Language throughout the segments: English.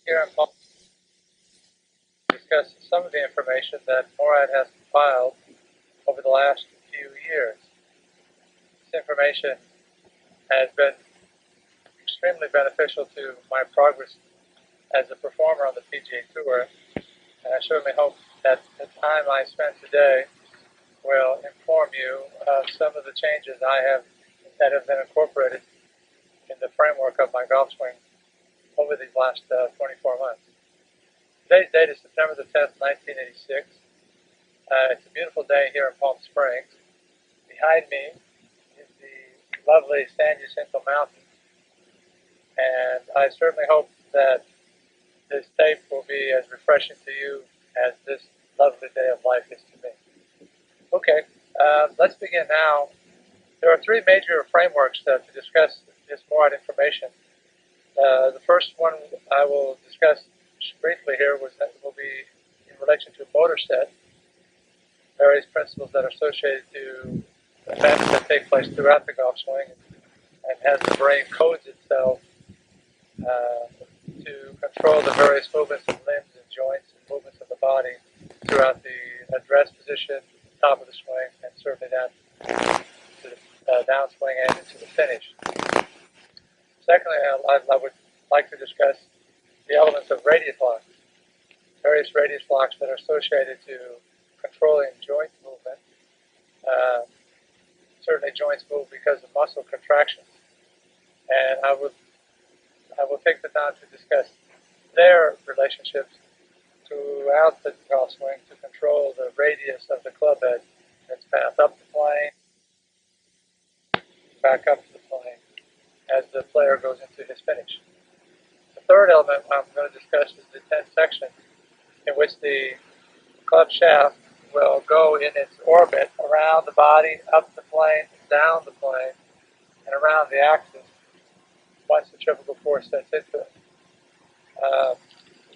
Here in Palm discuss some of the information that MORAD has compiled over the last few years. This information has been extremely beneficial to my progress as a performer on the PGA Tour, and I certainly hope that the time I spend today will inform you of some of the changes that have been incorporated in the framework of my golf swing over these last 24 months. Today's date is September the 10th, 1986. It's a beautiful day here in Palm Springs. Behind me is the lovely San Jacinto Mountains, and I certainly hope that this tape will be as refreshing to you as this lovely day of life is to me. Okay, let's begin now. There are three major frameworks to discuss this MORAD information. The first one I will discuss briefly here will be in relation to motor set, various principles that are associated to events that take place throughout the golf swing, and has the brain codes itself to control the various movements of limbs and joints and movements of the body throughout the address position, top of the swing, and certainly down to the downswing and into the finish. Secondly, I would like to discuss the elements of radius blocks, various radius blocks that are associated to controlling joint movement. Certainly joints move because of muscle contractions, and I will take the time to discuss their relationships throughout the golf swing to control the radius of the club head, its path up the plane, back up to the plane as the player goes into his finish. The third element I'm going to discuss is the 10 section, in which the club shaft will go in its orbit around the body, up the plane, down the plane, and around the axis once the centrifugal force sets into it. The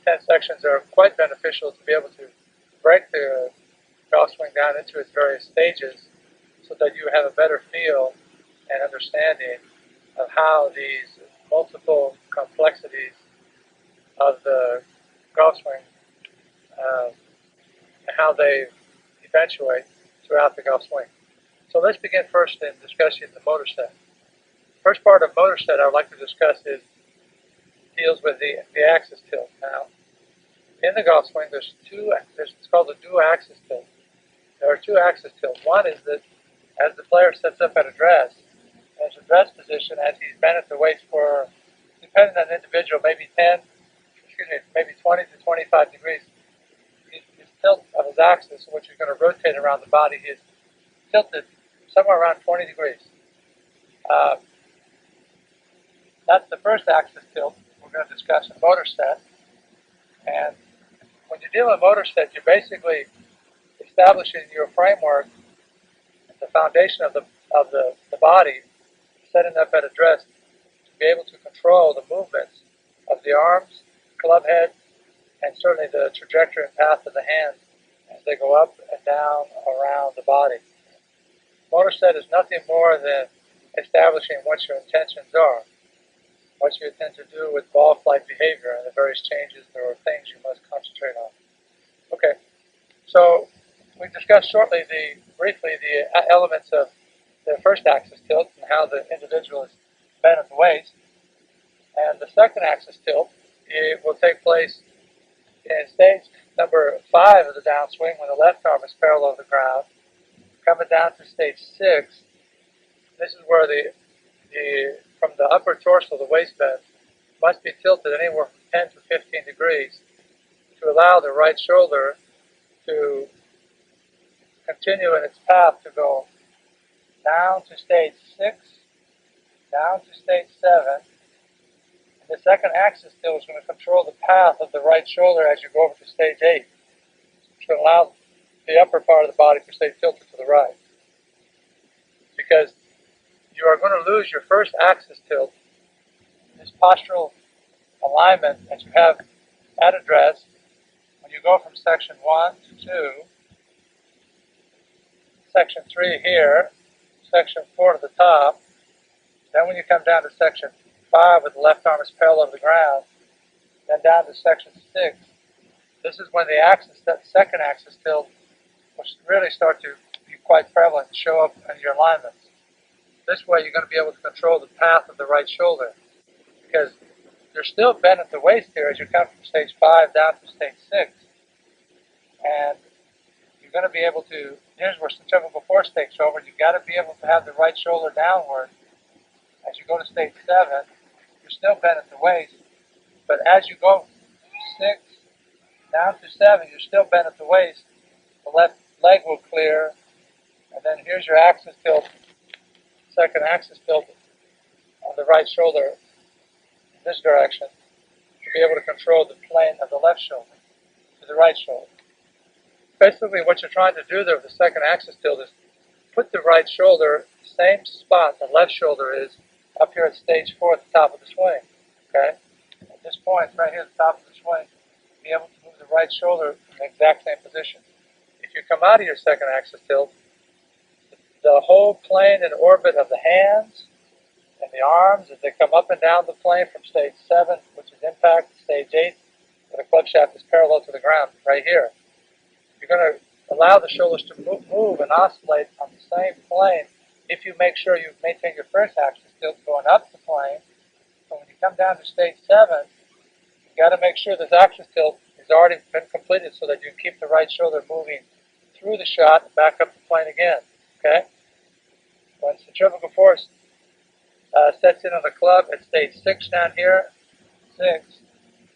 10 sections are quite beneficial to be able to break the golf swing down into its various stages so that you have a better feel and understanding of how these multiple complexities of the golf swing and how they eventuate throughout the golf swing. So let's begin first in discussing the motor set. First part of motor set I would like to discuss deals with the axis tilt. Now, in the golf swing, it's called the dual axis tilt. There are two axis tilts. One is that as the player sets up at address, in his address position, as he's bent at the waist for, depending on the individual, maybe 20 to 25 degrees, his tilt of his axis, which is going to rotate around the body, is tilted somewhere around 20 degrees. That's the first axis tilt we're going to discuss in motor set. And when you're dealing with motor set, you're basically establishing your framework, the foundation of the body, setting up at address to be able to control the movements of the arms, club head, and certainly the trajectory and path of the hands as they go up and down around the body. Motor set is nothing more than establishing what your intentions are, what you intend to do with ball flight behavior and the various changes or things you must concentrate on. Okay, so we discussed briefly the elements of the first axis tilt and how the individual is bent at the waist. And the second axis tilt, it will take place in stage number 5 of the downswing when the left arm is parallel to the ground. Coming down to stage 6, this is where from the upper torso, the waist bend, must be tilted anywhere from 10 to 15 degrees to allow the right shoulder to continue in its path to go down to stage 6, down to stage 7. And the second axis tilt is going to control the path of the right shoulder as you go over to stage 8, to allow the upper part of the body to stay tilted to the right. Because you are going to lose your first axis tilt, this postural alignment that you have at address when you go from section 1 to 2, section 3 here, section 4 to the top. Then when you come down to section 5 with the left arm is parallel to the ground, then down to section 6. This is when the second axis tilt will really start to be quite prevalent and show up in your alignments. This way you're going to be able to control the path of the right shoulder, because you're still bent at the waist here as you come from stage 5 down to stage 6. And you're going to be able to, here's where centrifugal force takes over. You've got to be able to have the right shoulder downward. As you go to stage 7, you're still bent at the waist, but as you go 6 down to 7, you're still bent at the waist. The left leg will clear, and then here's your axis tilt, second axis tilt on the right shoulder in this direction to be able to control the plane of the left shoulder to the right shoulder. Basically, what you're trying to do there with the second axis tilt is put the right shoulder same spot the left shoulder is up here at stage 4 at the top of the swing. Okay? At this point, right here at the top of the swing, be able to move the right shoulder in the exact same position. If you come out of your second axis tilt, the whole plane and orbit of the hands and the arms, as they come up and down the plane from stage 7, which is impact, to stage 8, where the club shaft is parallel to the ground, right here. You're going to allow the shoulders to move and oscillate on the same plane if you make sure you maintain your first axis tilt going up the plane. So when you come down to stage 7, you've got to make sure this axis tilt has already been completed so that you can keep the right shoulder moving through the shot and back up the plane again. Okay? When centrifugal force sets in on the club at stage 6 down here, 6,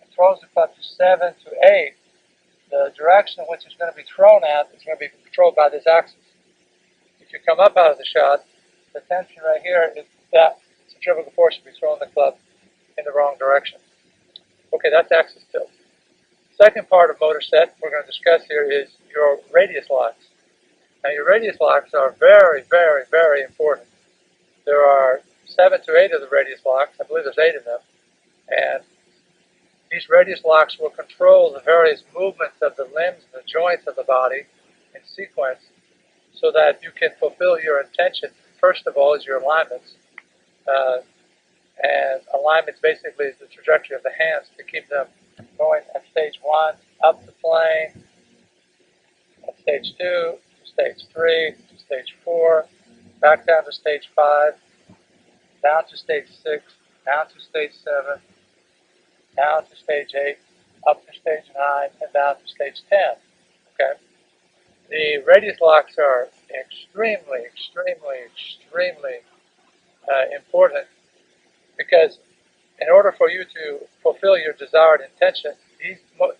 and throws the club to 7 to 8, the direction in which it's going to be thrown at is going to be controlled by this axis. If you come up out of the shot, the tension right here is that centrifugal force should be throwing the club in the wrong direction. Okay, that's axis tilt. Second part of motor set we're going to discuss here is your radius locks. Now your radius locks are very, very, very important. There are 7 to 8 of the radius locks. I believe there's 8 of them. And these radius locks will control the various movements of the limbs and the joints of the body in sequence so that you can fulfill your intention. First of all is your alignments. And alignments basically is the trajectory of the hands to keep them going at stage 1, up the plane, at stage 2, to stage 3, to stage 4, back down to stage 5, down to stage 6, down to stage 7, down to stage 8, up to stage 9, and down to stage 10. Okay? The radius locks are extremely, extremely, extremely important because in order for you to fulfill your desired intention,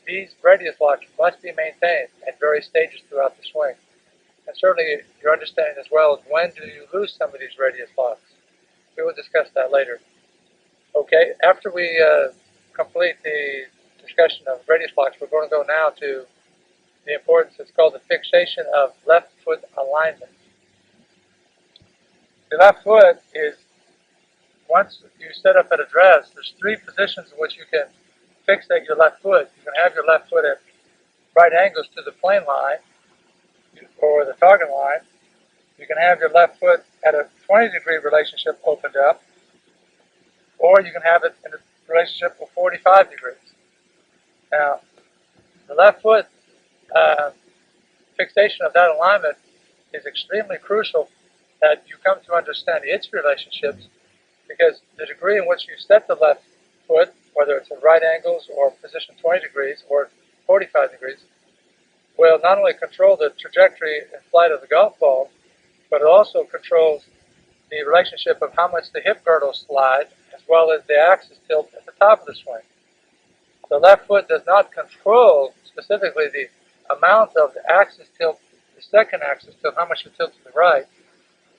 these radius locks must be maintained at various stages throughout the swing. And certainly your understanding as well is when do you lose some of these radius locks. We will discuss that later. Okay, after we complete the discussion of radius locks, we're going to go now to the importance. It's called the fixation of left foot alignment. The left foot is, once you set up at address, there's 3 positions in which you can fixate your left foot. You can have your left foot at right angles to the plane line or the target line. You can have your left foot at a 20-degree relationship opened up, or you can have it in a relationship of 45 degrees. Now, the left foot fixation of that alignment is extremely crucial that you come to understand its relationships, because the degree in which you set the left foot, whether it's at right angles or position 20 degrees or 45 degrees, will not only control the trajectory and flight of the golf ball, but it also controls the relationship of how much the hip girdle slide as well as the axis tilt at the top of the swing. The left foot does not control specifically the amount of the axis tilt, the second axis tilt, how much you tilt to the right.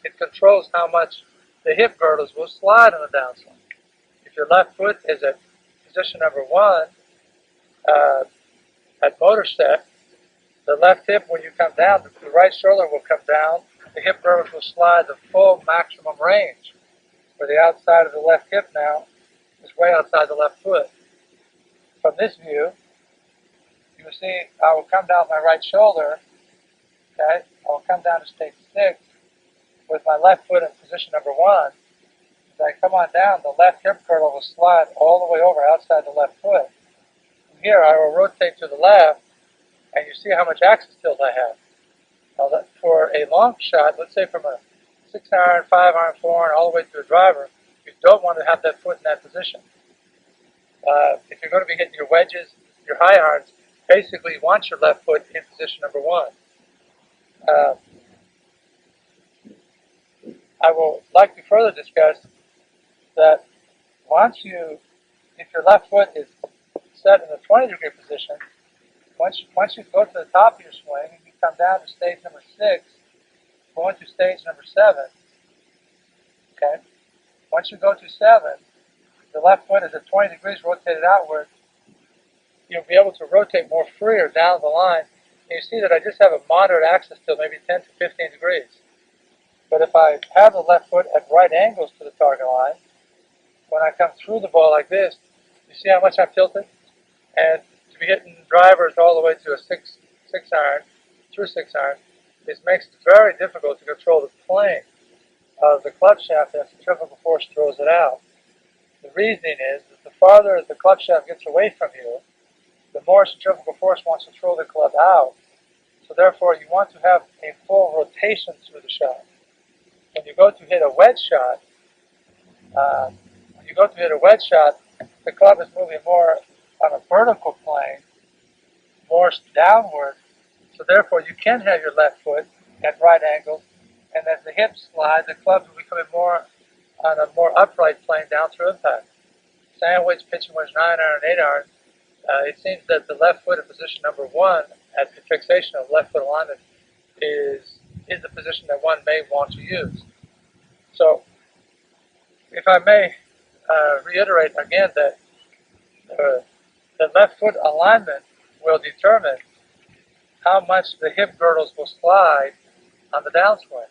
It controls how much the hip girdles will slide on the downswing. If your left foot is at position number 1 at motor set, the left hip, when you come down, the right shoulder will come down, the hip girdles will slide the full maximum range, where the outside of the left hip now is way outside the left foot. From this view, you will see I will come down my right shoulder, okay? I will come down to stage 6 with my left foot in position number 1. As I come on down, the left hip girdle will slide all the way over outside the left foot. here I will rotate to the left, and you see how much axis tilt I have. Now that for a long shot, let's say from a 6-iron, 5-iron, 4-iron, all the way to a driver, you don't want to have that foot in that position. If you're going to be hitting your wedges, your high irons, basically you want your left foot in position number 1. I will like to further discuss that if your left foot is set in a 20-degree position, once you go to the top of your swing and you come down to stage number 6, go into stage number 7, okay? Once you go to 7, the left foot is at 20 degrees rotated outward. You'll be able to rotate more freer down the line. And you see that I just have a moderate axis tilt, maybe 10 to 15 degrees. But if I have the left foot at right angles to the target line, when I come through the ball like this, you see how much I'm tilted? And to be hitting drivers all the way to a 6-iron, through 6-iron, this makes it very difficult to control the plane of the club shaft as centrifugal force throws it out. The reasoning is that the farther the club shaft gets away from you, the more centrifugal force wants to throw the club out. So therefore, you want to have a full rotation through the shot. When you go to hit a wedge shot, the club is moving more on a vertical plane, more downward. So therefore, you can have your left foot at right angles, and as the hips slide, the club will be coming more on a more upright plane down through impact. Sandwich, pitching wedge, 9-iron, 8-iron. It seems that the left foot in position number 1 at the fixation of left foot alignment is the position that one may want to use. So, if I may reiterate again that the left foot alignment will determine how much the hip girdles will slide on the downswing.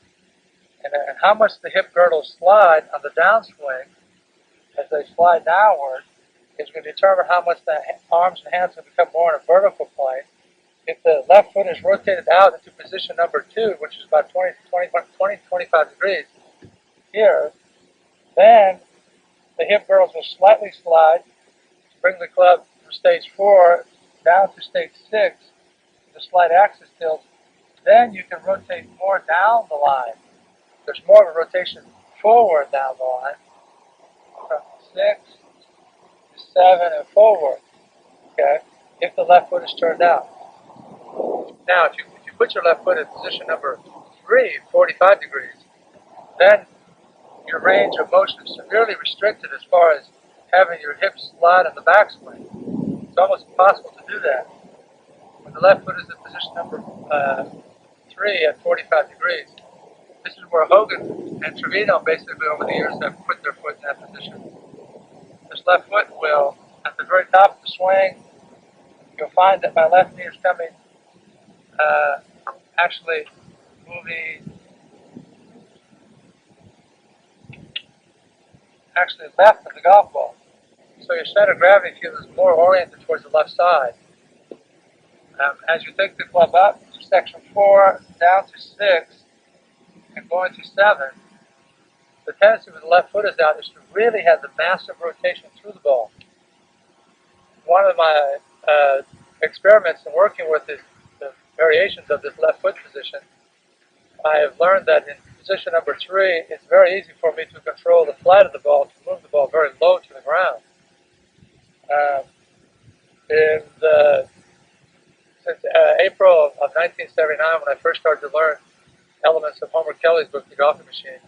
And how much the hip girdles slide on the downswing as they slide downward is going to determine how much the arms and hands will become more in a vertical plane. If the left foot is rotated out into position number 2, which is about 20 to 25 degrees here, then the hip girdles will slightly slide to bring the club from stage 4 down to stage 6, the slight axis tilt. Then you can rotate more down the line. There's more of a rotation forward down the line, from 6 to 7 and forward, okay, if the left foot is turned out. Now, if you put your left foot in position number 3, 45 degrees, then your range of motion is severely restricted as far as having your hips slide in the backswing. It's almost impossible to do that. When the left foot is in position number 3 at 45 degrees, this is where Hogan and Trevino basically over the years have put their foot in that position. This left foot will, at the very top of the swing, you'll find that my left knee is coming, actually moving, left of the golf ball. So your center of gravity field is more oriented towards the left side. As you take the club up to section 4, down to 6, and going to 7, the tendency when the left foot is out is to really have the massive rotation through the ball. One of my experiments in working with the variations of this left foot position, I have learned that in position number 3, it's very easy for me to control the flight of the ball, to move the ball very low to the ground. Since April of 1979, when I first started to learn elements of Homer Kelly's book, The Golfing Machine,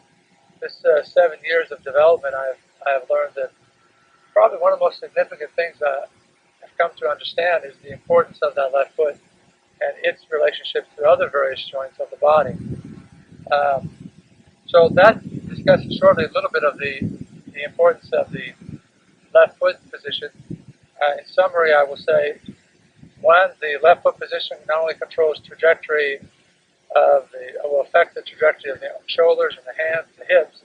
this 7 years of development, I have learned that probably one of the most significant things I've come to understand is the importance of that left foot and its relationship to other various joints of the body. So that discusses shortly a little bit of the importance of the left foot position. In summary, I will say, one, the left foot position not only controls trajectory will affect the trajectory of the shoulders and the hands, the hips,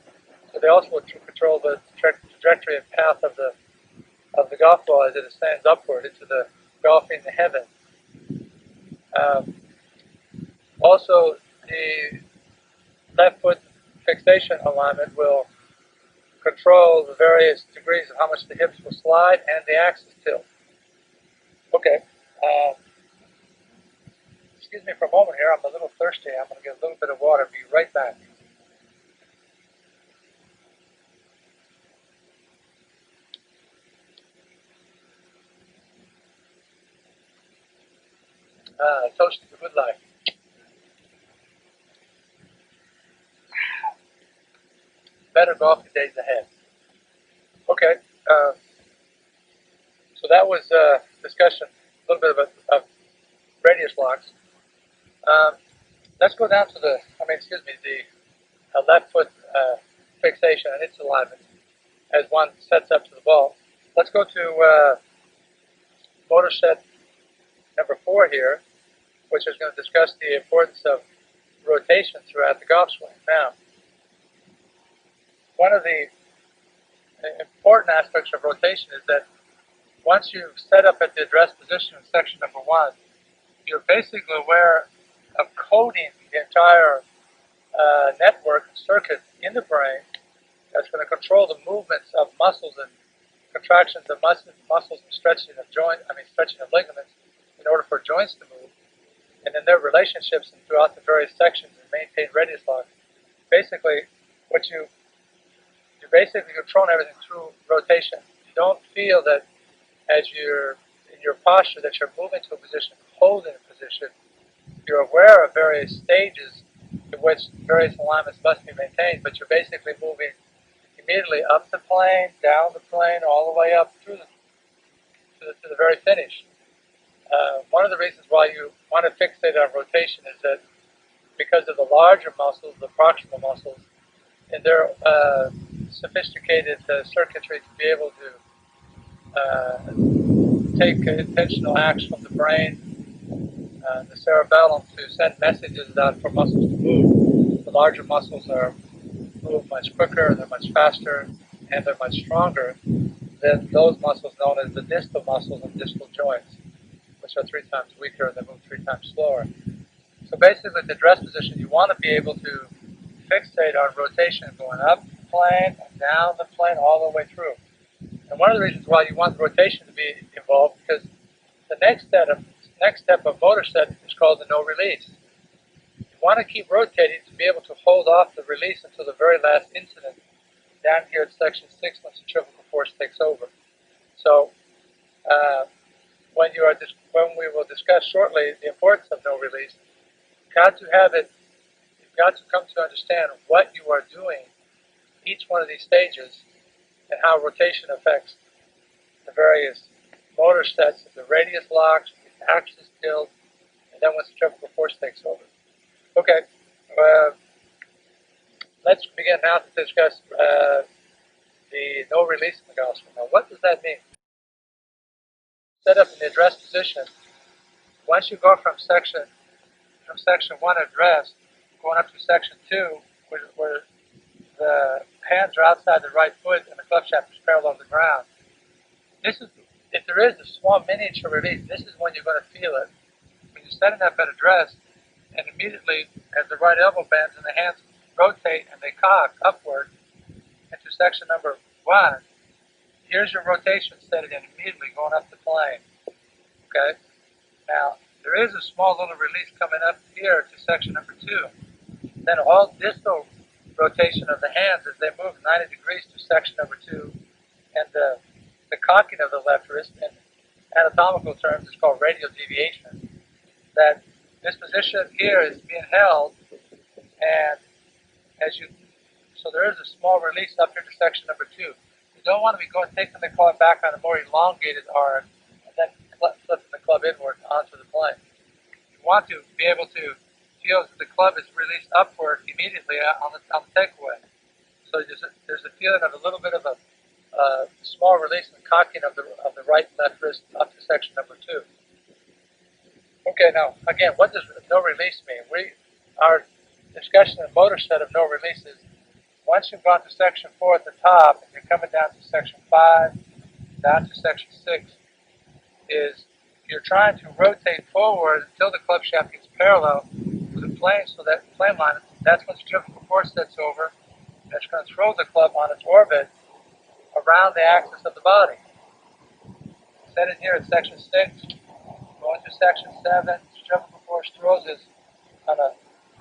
but they also will control the trajectory and path of the golf ball as it ascends upward into the golfing the heaven. Also, the left foot fixation alignment will control the various degrees of how much the hips will slide and the axis tilt. Okay. Excuse me for a moment here. I'm a little thirsty. I'm going to get a little bit of water. Be right back. Toast to the good life. Better golf days ahead. Okay. So that was discussion, a little bit of radius locks. Let's go down to the left foot fixation and its alignment as one sets up to the ball. Let's go to motor set number 4 here, which is going to discuss the importance of rotation throughout the golf swing. Now, one of the important aspects of rotation is that once you've set up at the address position in section number 1, you're basically aware of coding the entire network circuit in the brain that's going to control the movements of muscles and contractions of muscles and stretching of ligaments in order for joints to move, and then their relationships and throughout the various sections and maintain radius locks. Basically, you're controlling everything through rotation. You don't feel that as you're in your posture that you're moving to a position, holding a position. You're aware of various stages in which various alignments must be maintained, but you're basically moving immediately up the plane, down the plane, all the way up through to the very finish. One of the reasons why you want to fixate on rotation is that because of the larger muscles, the proximal muscles, and their sophisticated circuitry to be able to take intentional acts from the brain, the cerebellum, to send messages out for muscles to move. The larger muscles move much quicker, they're much faster, and they're much stronger than those muscles known as the distal muscles and distal joints, which are 3 times weaker and they move 3 times slower. So basically, the address position, you want to be able to fixate on rotation going up the plane and down the plane all the way through. And one of the reasons why you want the rotation to be involved, because the next step of motor set is called the no release. You want to keep rotating to be able to hold off the release until the very last incident down here at section 6 when centrifugal force takes over. So when we will discuss shortly the importance of no release, you've got to come to understand what you are doing each one of these stages and how rotation affects the various motor sets of the radius locks, the axis tilt, and then when centrifugal force takes over. Okay, let's begin now to discuss the no release in the golf swing. Now, what does that mean? Set up in the address position. Once you go from section 1 address, going up to section 2, where the hands are outside the right foot and the club shaft is parallel to the ground. If there is a small miniature release, this is when you're going to feel it. When you're setting up at address, and immediately as the right elbow bends and the hands rotate and they cock upward into section number 1, here's your rotation setting in immediately going up the plane. Okay? Now, there is a small little release coming up here to section number 2. Then all distal rotation of the hands as they move 90 degrees to section number 2, and the cocking of the left wrist in anatomical terms is called radial deviation. That this position here is being held, and so there is a small release up here to section number 2. You don't want to be taking the club back on a more elongated arc and then flipping the club inward onto the plane. You want to be able to feel that the club is released upward immediately on the takeaway. So there's a feeling of a little bit of a small release and cocking of the right and left wrist up to section number 2. Okay, now again, what does no release mean? Our discussion in motor set of no release is once you've gone to section 4 at the top and you're coming down to section 5, down to section 6, is you're trying to rotate forward until the club shaft gets parallel to the plane, so that plane line, that's when centrifugal force sets over, and it's going to throw the club on its orbit around the axis of the body. Set it here at section 6, going to section 7, centrifugal force throws us on a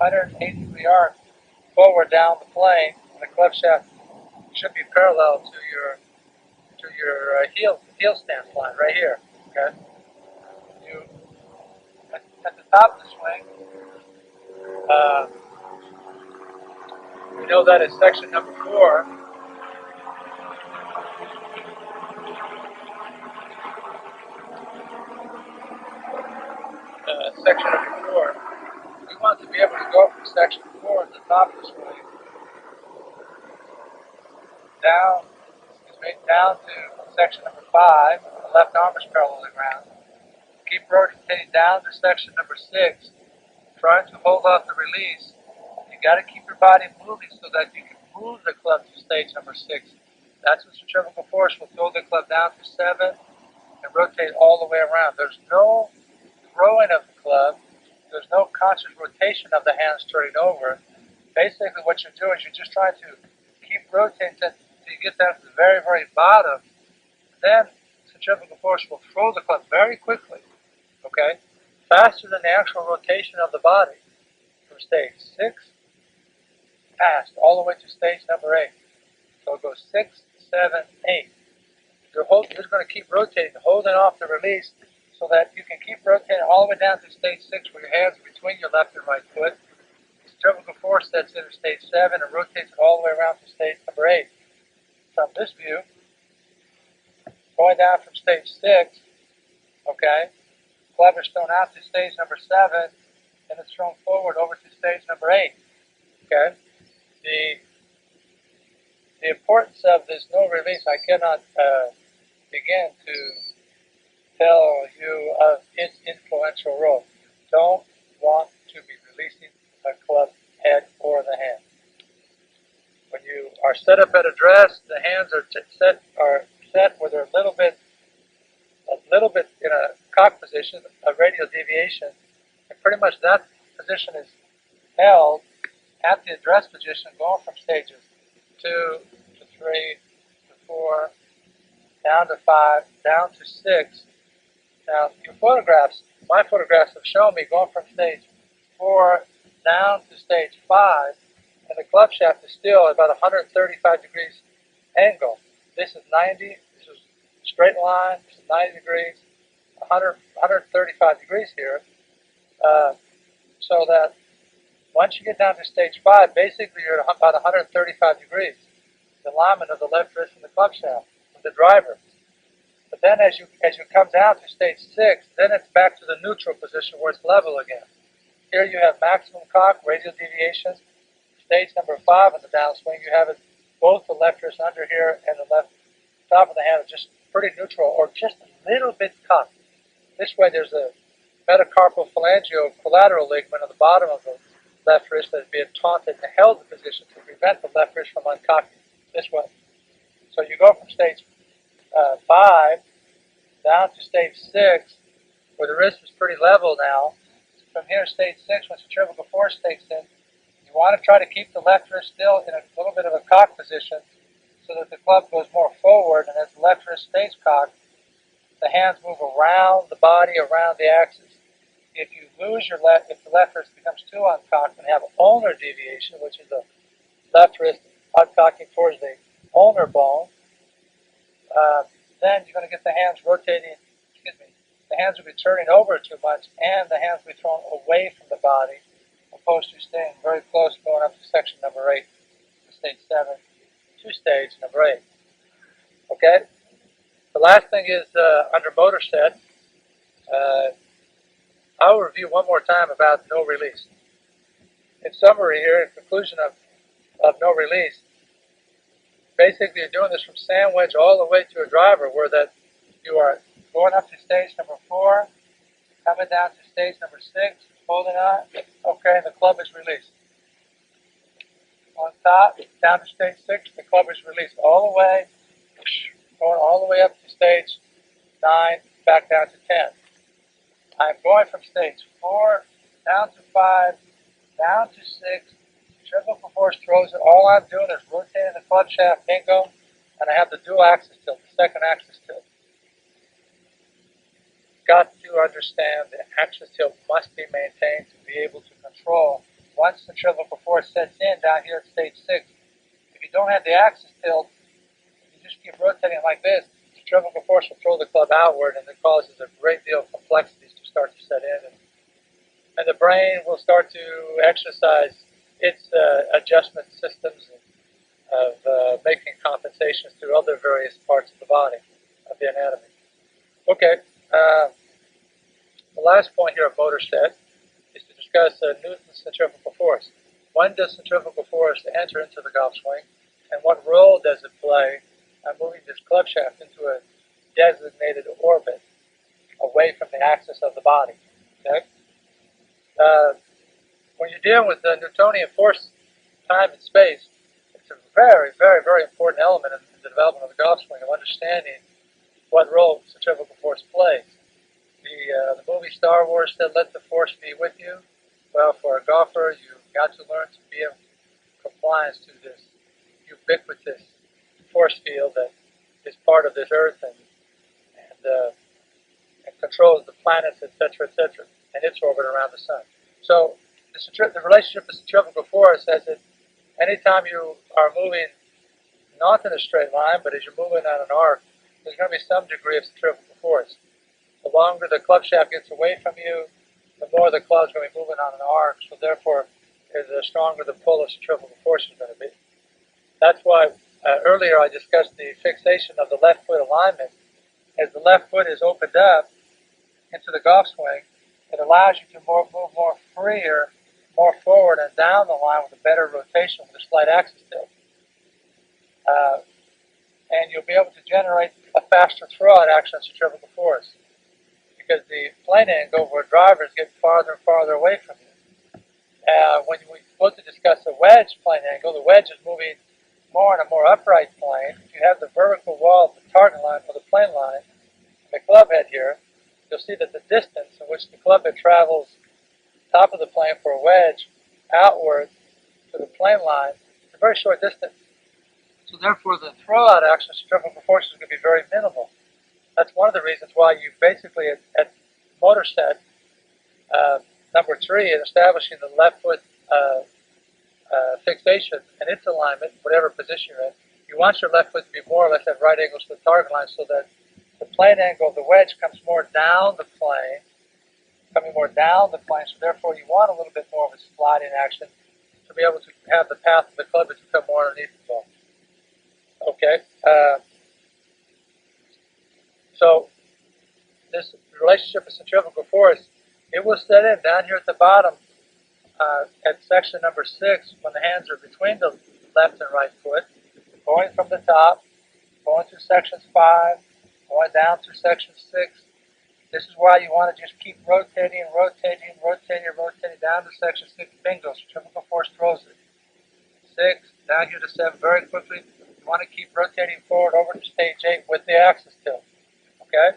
180-degree arc forward down the plane, and the club shaft should be parallel to your heel stance line right here. Okay. You at the top of the swing, we know that is section number 4. Section number 4. We want to be able to go from section 4 at the top of the swing down to section number 5. The left arm is parallel to the ground. Keep rotating down to section number 6, trying to hold off the release. You got to keep your body moving so that you can move the club to stage number 6. That's what centrifugal force will throw the club down to 7 and rotate all the way around. There's no throwing of the club. There's no conscious rotation of the hands turning over. Basically what you're doing is you're just trying to keep rotating until you get down to the very, very bottom. Then centrifugal force will throw the club very quickly. Okay, faster than the actual rotation of the body from stage 6 past all the way to stage number 8. So it goes 6, 7, 8. You're going to keep rotating, holding off the release so that you can keep rotating all the way down to stage 6 where your hands are between your left and right foot. Centrifugal force sets into stage 7 and rotates it all the way around to stage number 8. From this view, going down from stage 6, okay, club is thrown out to stage number 7, and it's thrown forward over to stage number 8. Okay? The importance of this no release, I cannot begin to tell you of its influential role. You don't want to be releasing a club head or the hand. When you are set up at address, the hands are set where they're a little bit in a cock position, a radial deviation, and pretty much that position is held at the address position going from stages 2 to 3 to 4, down to 5, down to 6. Now, my photographs have shown me going from stage 4 down to stage 5, and the club shaft is still at about 135 degrees angle. This is 90, this is straight line, this is 90 degrees, 135 degrees here, so that once you get down to stage 5, basically you're at about 135 degrees, the alignment of the left wrist and the club shaft with the driver. But then as you come down to stage 6, then it's back to the neutral position where it's level again. Here you have maximum cock, radial deviation. Stage number 5 in the downswing, you have it both the left wrist under here and the left top of the hand are just pretty neutral or just a little bit cocked. This way there's a metacarpal phalangeal collateral ligament on the bottom of the left wrist that is being taunted and held in position to prevent the left wrist from uncocking this way. So you go from stage 5 down to stage 6 where the wrist is pretty level now. From here, stage 6, when centrifugal force takes in, you want to try to keep the left wrist still in a little bit of a cock position so that the club goes more forward, and as the left wrist stays cocked, the hands move around the body, around the axis. If you lose if the left wrist becomes too uncocked and have ulnar deviation, which is the left wrist uncocking towards the ulnar bone, then you're going to get the hands rotating, the hands will be turning over too much, and the hands will be thrown away from the body, opposed to staying very close going up to section number 8, to stage 7, to stage number 8. Okay? The last thing is under motor set, I will review one more time about no release. In summary here, in conclusion of no release, basically you're doing this from sand wedge all the way to a driver where that you are going up to stage number 4, coming down to stage number 6, holding on, okay, and the club is released. On top, down to stage 6, the club is released all the way, going all the way up to stage 9, back down to 10. I'm going from stage 4, down to 5, down to 6, centrifugal force throws it. All I'm doing is rotating the club shaft, bingo, and I have the dual axis tilt, the second axis tilt. got to understand the axis tilt must be maintained to be able to control. Once centrifugal force sets in down here at stage 6, if you don't have the axis tilt, you just keep rotating like this, centrifugal force will throw the club outward, and it causes a great deal of complexities to start to set in. And the brain will start to exercise its adjustment systems of making compensations through other various parts of the body, of the anatomy. Okay, the last point here of motor set is to discuss Newton's centrifugal force. When does centrifugal force enter into the golf swing, and what role does it play moving this club shaft into a designated orbit away from the axis of the body? Okay? When you're dealing with the Newtonian force, time, and space, it's a very, very, very important element in the development of the golf swing, of understanding what role centrifugal force plays. The movie Star Wars said, "Let the force be with you." Well, for a golfer, you've got to learn to be in compliance to this ubiquitous force field that is part of this Earth and controls the planets, etc., and its orbit around the sun. So the relationship of centrifugal force is that anytime you are moving not in a straight line, but as you're moving on an arc, there's going to be some degree of centrifugal force. The longer the club shaft gets away from you, the more the club's going to be moving on an arc, so therefore the stronger the pull of centrifugal force is going to be. That's why earlier I discussed the fixation of the left foot alignment. As the left foot is opened up into the golf swing, it allows you to move more freer, more forward and down the line with a better rotation with a slight axis tilt. And you'll be able to generate a faster throwout action of centrifugal force, because the plane angle where drivers get farther and farther away from you. When we go to discuss the wedge plane angle, the wedge is moving more in a more upright plane. If you have the vertical wall of the target line or the plane line, the club head here, you'll see that the distance in which the club head travels top of the plane for a wedge outward to the plane line is a very short distance. So therefore the throwout action of centrifugal force is going to be very minimal. That's one of the reasons why you basically at motor set number 3 in establishing the left foot fixation and its alignment, whatever position you're in, you want your left foot to be more or less at right angles to the target line, so that the plane angle of the wedge comes more down the plane, so therefore you want a little bit more of a sliding action to be able to have the path of the club to come more underneath the ball. Okay, so this relationship of centrifugal force, it will set in down here at the bottom at section number 6 when the hands are between the left and right foot, going from the top, going through sections 5, going down through section 6. This is why you want to just keep rotating down to section 6. Bingo, centrifugal force throws it. 6, down here to 7 very quickly. You want to keep rotating forward over to stage 8 with the axis tilt. Okay?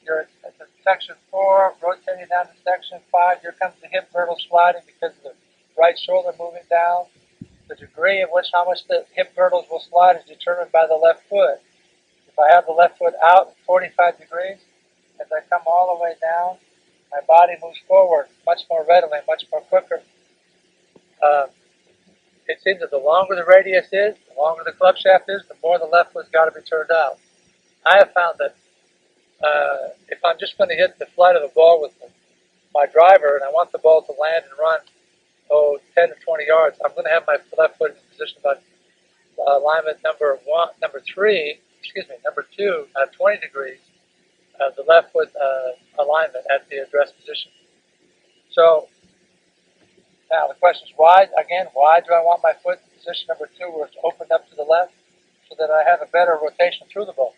You're at the section 4, rotating down to section 5. Here comes the hip girdle sliding because of the right shoulder moving down. The degree of how much the hip girdles will slide is determined by the left foot. If I have the left foot out at 45 degrees, as I come all the way down, my body moves forward much more readily, much more quicker. It seems that the longer the radius is, the longer the club shaft is, the more the left foot's got to be turned out. I have found that if I'm just going to hit the flight of the ball with my driver and I want the ball to land and run 10 to 20 yards, I'm going to have my left foot in position about alignment number 2 at 20 degrees, the left foot alignment at the address position. So now the question is why do I want my foot in position number 2 where it's opened up to the left, so that I have a better rotation through the ball?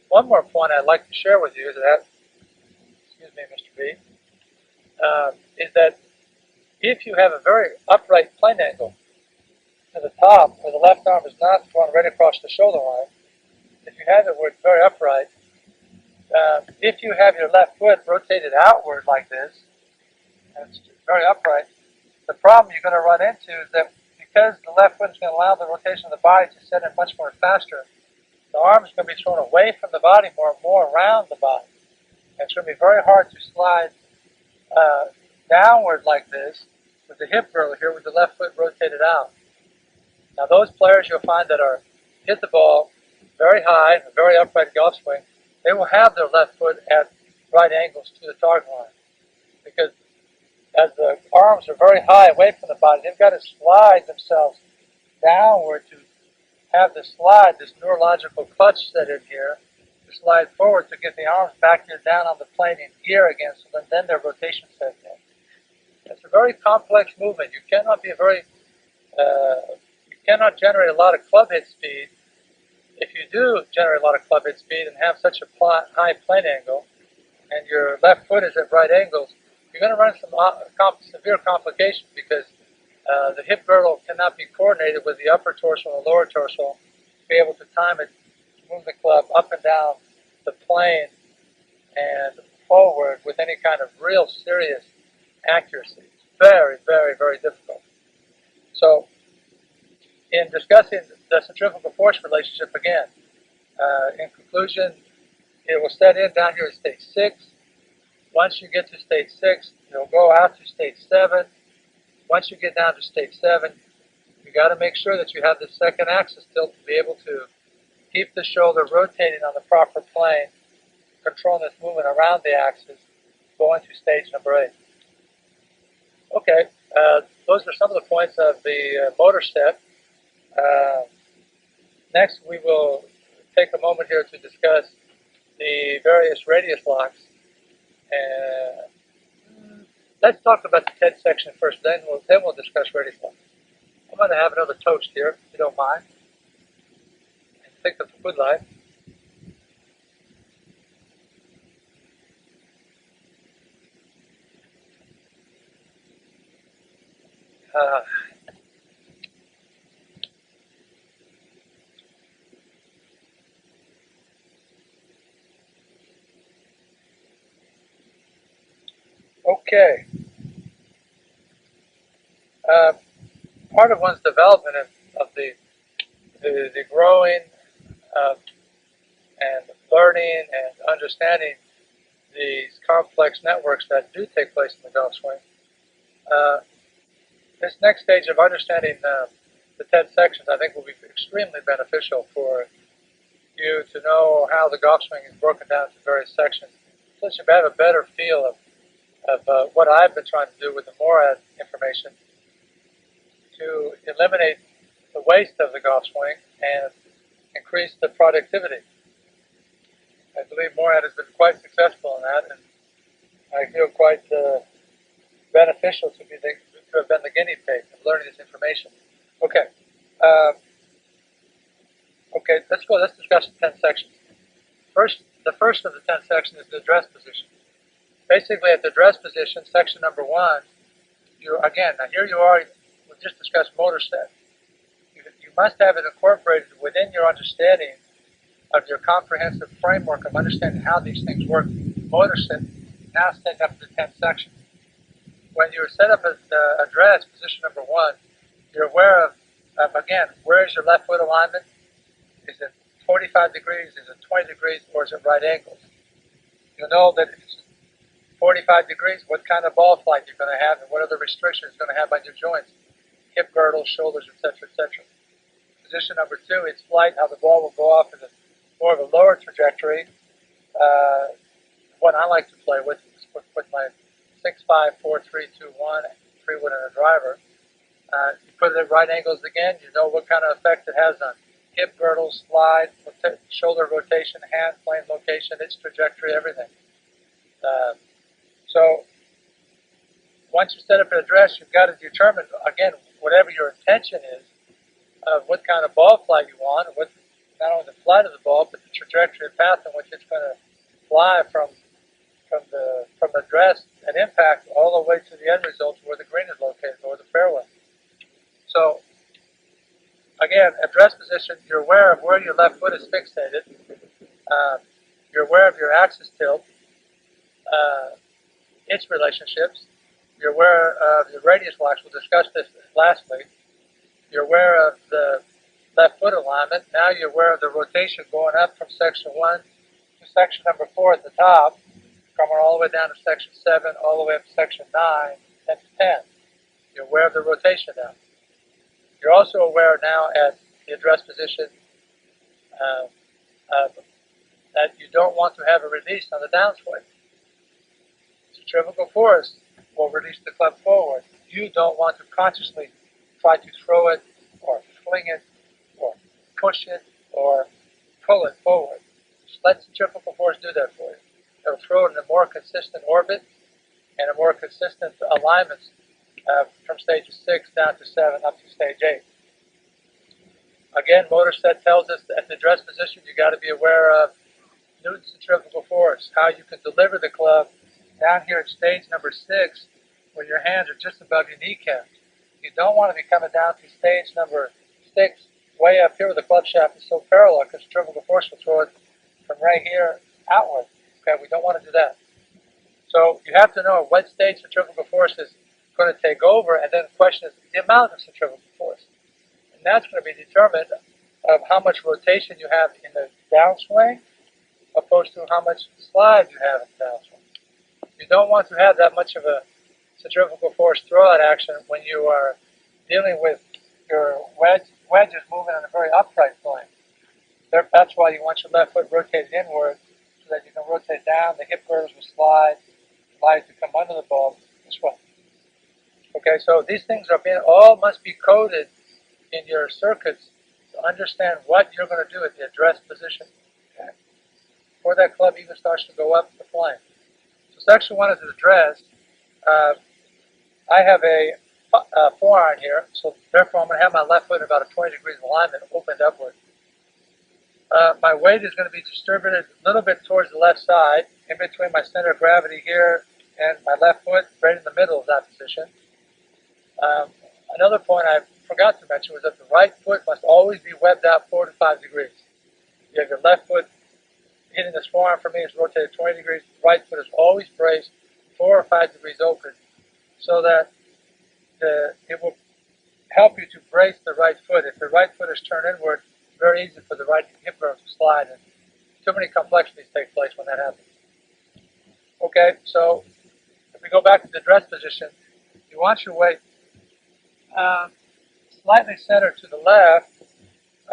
One more point I'd like to share with you is that, excuse me, Mr. B, is that if you have a very upright plane angle to the top, where the left arm is not going right across the shoulder line, if you have it where it's very upright, if you have your left foot rotated outward like this, and it's very upright, the problem you're going to run into is that because the left foot is going to allow the rotation of the body to set in much more faster, the arm is going to be thrown away from the body more and more around the body. And it's going to be very hard to slide downward like this with the hip girdle here with the left foot rotated out. Now those players you'll find that are hit the ball very high, a very upright golf swing, they will have their left foot at right angles to the target line. Because as the arms are very high away from the body, they've got to slide themselves downward to have the slide, this neurological clutch set in here, to slide forward to get the arms back here down on the plane in gear again, so then their rotation sets in. It's a very complex movement. You cannot be you cannot generate a lot of club hit speed. If you do generate a lot of club hit speed and have such a high plane angle, and your left foot is at right angles, you're going to run some severe complications because the hip girdle cannot be coordinated with the upper torso and the lower torso to be able to time it to move the club up and down the plane and forward with any kind of real serious accuracy. It's very, very, very difficult. So, in discussing the centrifugal force relationship again, in conclusion, it will set in down here at stage 6. Once you get to stage 6, you'll go out to stage 7. Once you get down to stage 7, you got to make sure that you have the second axis tilt to be able to keep the shoulder rotating on the proper plane, controlling this movement around the axis, going to stage number 8. Okay, those are some of the points of the motor set. Next, we will take a moment here to discuss the various radius locks. Let's talk about the TED section first, then we'll discuss radius locks. I'm going to have another toast here, if you don't mind. And take the food light. Okay. Part of one's development of the growing and learning and understanding these complex networks that do take place in the golf swing. This next stage of understanding the TED sections, I think, will be extremely beneficial for you to know how the golf swing is broken down into various sections, so that you have a better feel of what I've been trying to do with the MORAD information to eliminate the waste of the golf swing and increase the productivity. I believe MORAD has been quite successful in that, and I feel quite beneficial to have been the guinea pig of learning this information. Okay. Okay, let's go. Let's discuss the 10 sections. The first of the 10 sections is the address position. Basically, at the address position, section number 1, now here you are, we just discussed motor set. You must have it incorporated within your understanding of your comprehensive framework of understanding how these things work. Motor set now set up the 10 sections. When you set up an address, position number 1, you're aware of, again, where is your left foot alignment? Is it 45 degrees, is it 20 degrees, or is it right angles? You'll know that if it's 45 degrees, what kind of ball flight you're going to have and what other restrictions you're going to have on your joints, hip girdles, shoulders, etc., etc. Position number 2, its flight, how the ball will go off in more of a lower trajectory. What I like to play with my 6-5, 4-3, 2-1, 3-wood and a driver. You put it at right angles again, you know what kind of effect it has on hip girdle, slide, shoulder rotation, hand plane location, its trajectory, everything. So once you set up an address, you've got to determine, again, whatever your intention is of what kind of ball flight you want, what not only the flight of the ball, but the trajectory and path in which it's going to fly from the address and impact all the way to the end result where the green is located, or the fairway. So again, address position, you're aware of where your left foot is fixated. You're aware of your axis tilt, its relationships. You're aware of the radius locks. We'll discuss this lastly. You're aware of the left foot alignment. Now you're aware of the rotation going up from section 1 to section number 4 at the top. coming all the way down to section 7, all the way up to section 9, and to 10. You're aware of the rotation now. You're also aware now at the address position that you don't want to have a release on the downswing. Centrifugal force will release the club forward. You don't want to consciously try to throw it or fling it or push it or pull it forward. Just let centrifugal force do that for you. It'll throw it in a more consistent orbit and a more consistent alignments from stages 6 down to 7 up to stage 8. Again, motor set tells us that at the address position you got to be aware of Newton's centrifugal force, how you can deliver the club down here at stage number 6 when your hands are just above your kneecap. You don't want to be coming down to stage number 6 way up here where the club shaft is so parallel because centrifugal force will throw it from right here outward. Okay, we don't want to do that. So you have to know what stage centrifugal force is going to take over, and then the question is the amount of centrifugal force. And that's going to be determined of how much rotation you have in the downswing opposed to how much slide you have in the downswing. You don't want to have that much of a centrifugal force throwout action when you are dealing with your wedges moving on a very upright plane. That's why you want your left foot rotated inward so that you can rotate down, the hip girdles will slide, allow you to come under the ball this way. Okay, so these things are all must be coded in your circuits to understand what you're going to do at the address position. Okay? Before that club even starts to go up the plane. So section 1 is the address. I have a forearm here, so therefore I'm going to have my left foot in about a 20 degrees alignment, opened upward. My weight is going to be distributed a little bit towards the left side, in between my center of gravity here and my left foot, right in the middle of that position. Another point I forgot to mention was that the right foot must always be webbed out 4 to 5 degrees. You have your left foot hitting this forearm for me is rotated 20 degrees. The right foot is always braced 4 or 5 degrees open, so that it will help you to brace the right foot. If the right foot is turned inward, it's very easy for the right hip girdle to slide, and too many complexities take place when that happens. Okay, so if we go back to the address position, you want your weight slightly centered to the left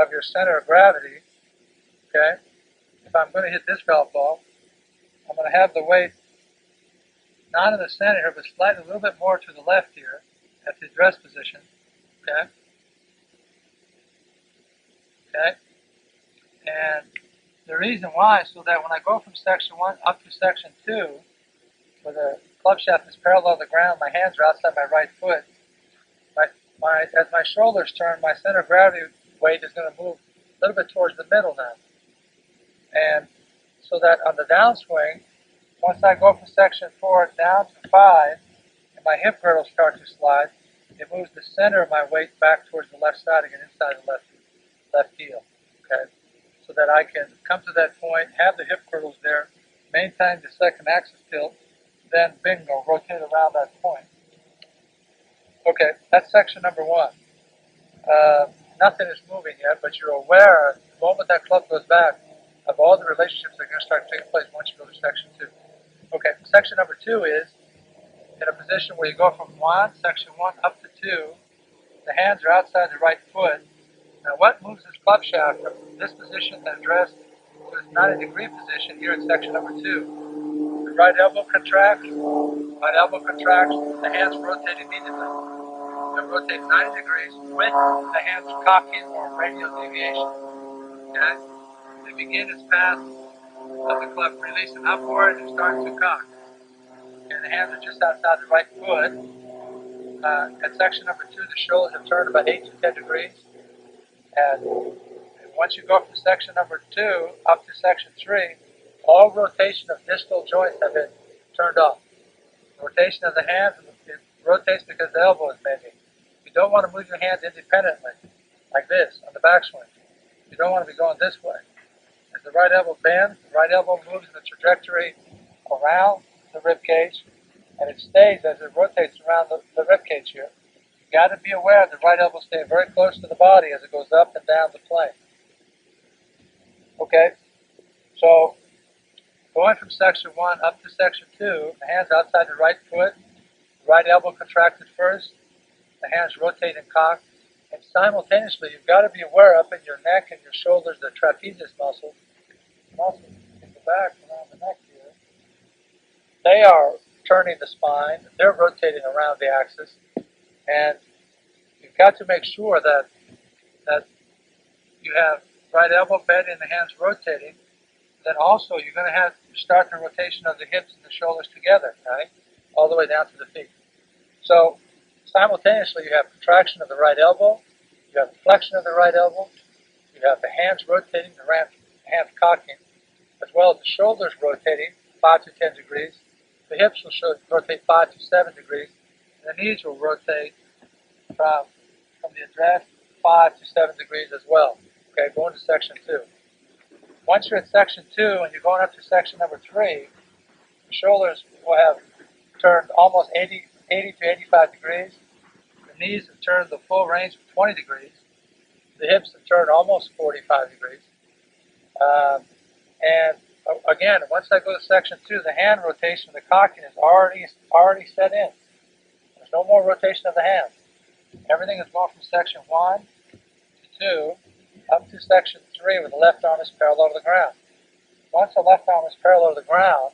of your center of gravity. Okay, if I'm going to hit this golf ball, I'm going to have the weight not in the center here, but slightly a little bit more to the left here at the address position. Okay. Okay. And the reason why is so that when I go from section 1 up to section 2, where the club shaft is parallel to the ground, my hands are outside my right foot. As my shoulders turn, my center of gravity weight is going to move a little bit towards the middle now. And so that on the downswing, once I go from section 4 down to 5, and my hip girdles start to slide, it moves the center of my weight back towards the left side again, inside the left heel. Okay, so that I can come to that point, have the hip girdles there, maintain the second axis tilt, then bingo, rotate around that point. Okay, that's section number 1. Nothing is moving yet, but you're aware the moment that club goes back of all the relationships that are going to start taking place once you go to section 2. Okay, section number 2 is in a position where you go from section 1 up to 2, the hands are outside the right foot. Now what moves this club shaft from this position to address to its 90-degree position here in section number 2? The right elbow contracts, the hands rotate immediately. They rotate 90 degrees with the hands cocking or radial deviation. Okay? They begin its path of the club releasing upward and starting to cock. And the hands are just outside the right foot. At section number 2, the shoulders have turned about 8 to 10 degrees. And once you go from section number 2 up to section 3, all rotation of distal joints have been turned off. Rotation of the hands, it rotates because the elbow is bending. You don't want to move your hands independently, like this, on the backswing. You don't want to be going this way. As the right elbow bends, the right elbow moves in the trajectory around the rib cage, and it stays as it rotates around the rib cage here. You've got to be aware the right elbow stays very close to the body as it goes up and down the plane. Okay, so Going from section 1 up to section 2, the hands outside the right foot, the right elbow contracted first, the hands rotate and cock, and simultaneously you've got to be aware up in your neck and your shoulders, the trapezius muscles in the back around the neck here. They are turning the spine, they're rotating around the axis, and you've got to make sure that you have right elbow bent and the hands rotating. Then also you're going to have to start the rotation of the hips and the shoulders together, right? All the way down to the feet. So simultaneously you have contraction of the right elbow, you have flexion of the right elbow, you have the hands rotating, the hands cocking, as well as the shoulders rotating 5 to 10 degrees. The hips will rotate 5 to 7 degrees, and the knees will rotate from the address 5 to 7 degrees as well. Okay, going to section 2. Once you're at section 2 and you're going up to section number 3, the shoulders will have turned almost 80 to 85 degrees. The knees have turned the full range of 20 degrees. The hips have turned almost 45 degrees. And again, once I go to section 2, the hand rotation, the cocking is already set in. There's no more rotation of the hands. Everything is going from section 1 to 2 up to section 3 where the left arm is parallel to the ground. Once the left arm is parallel to the ground,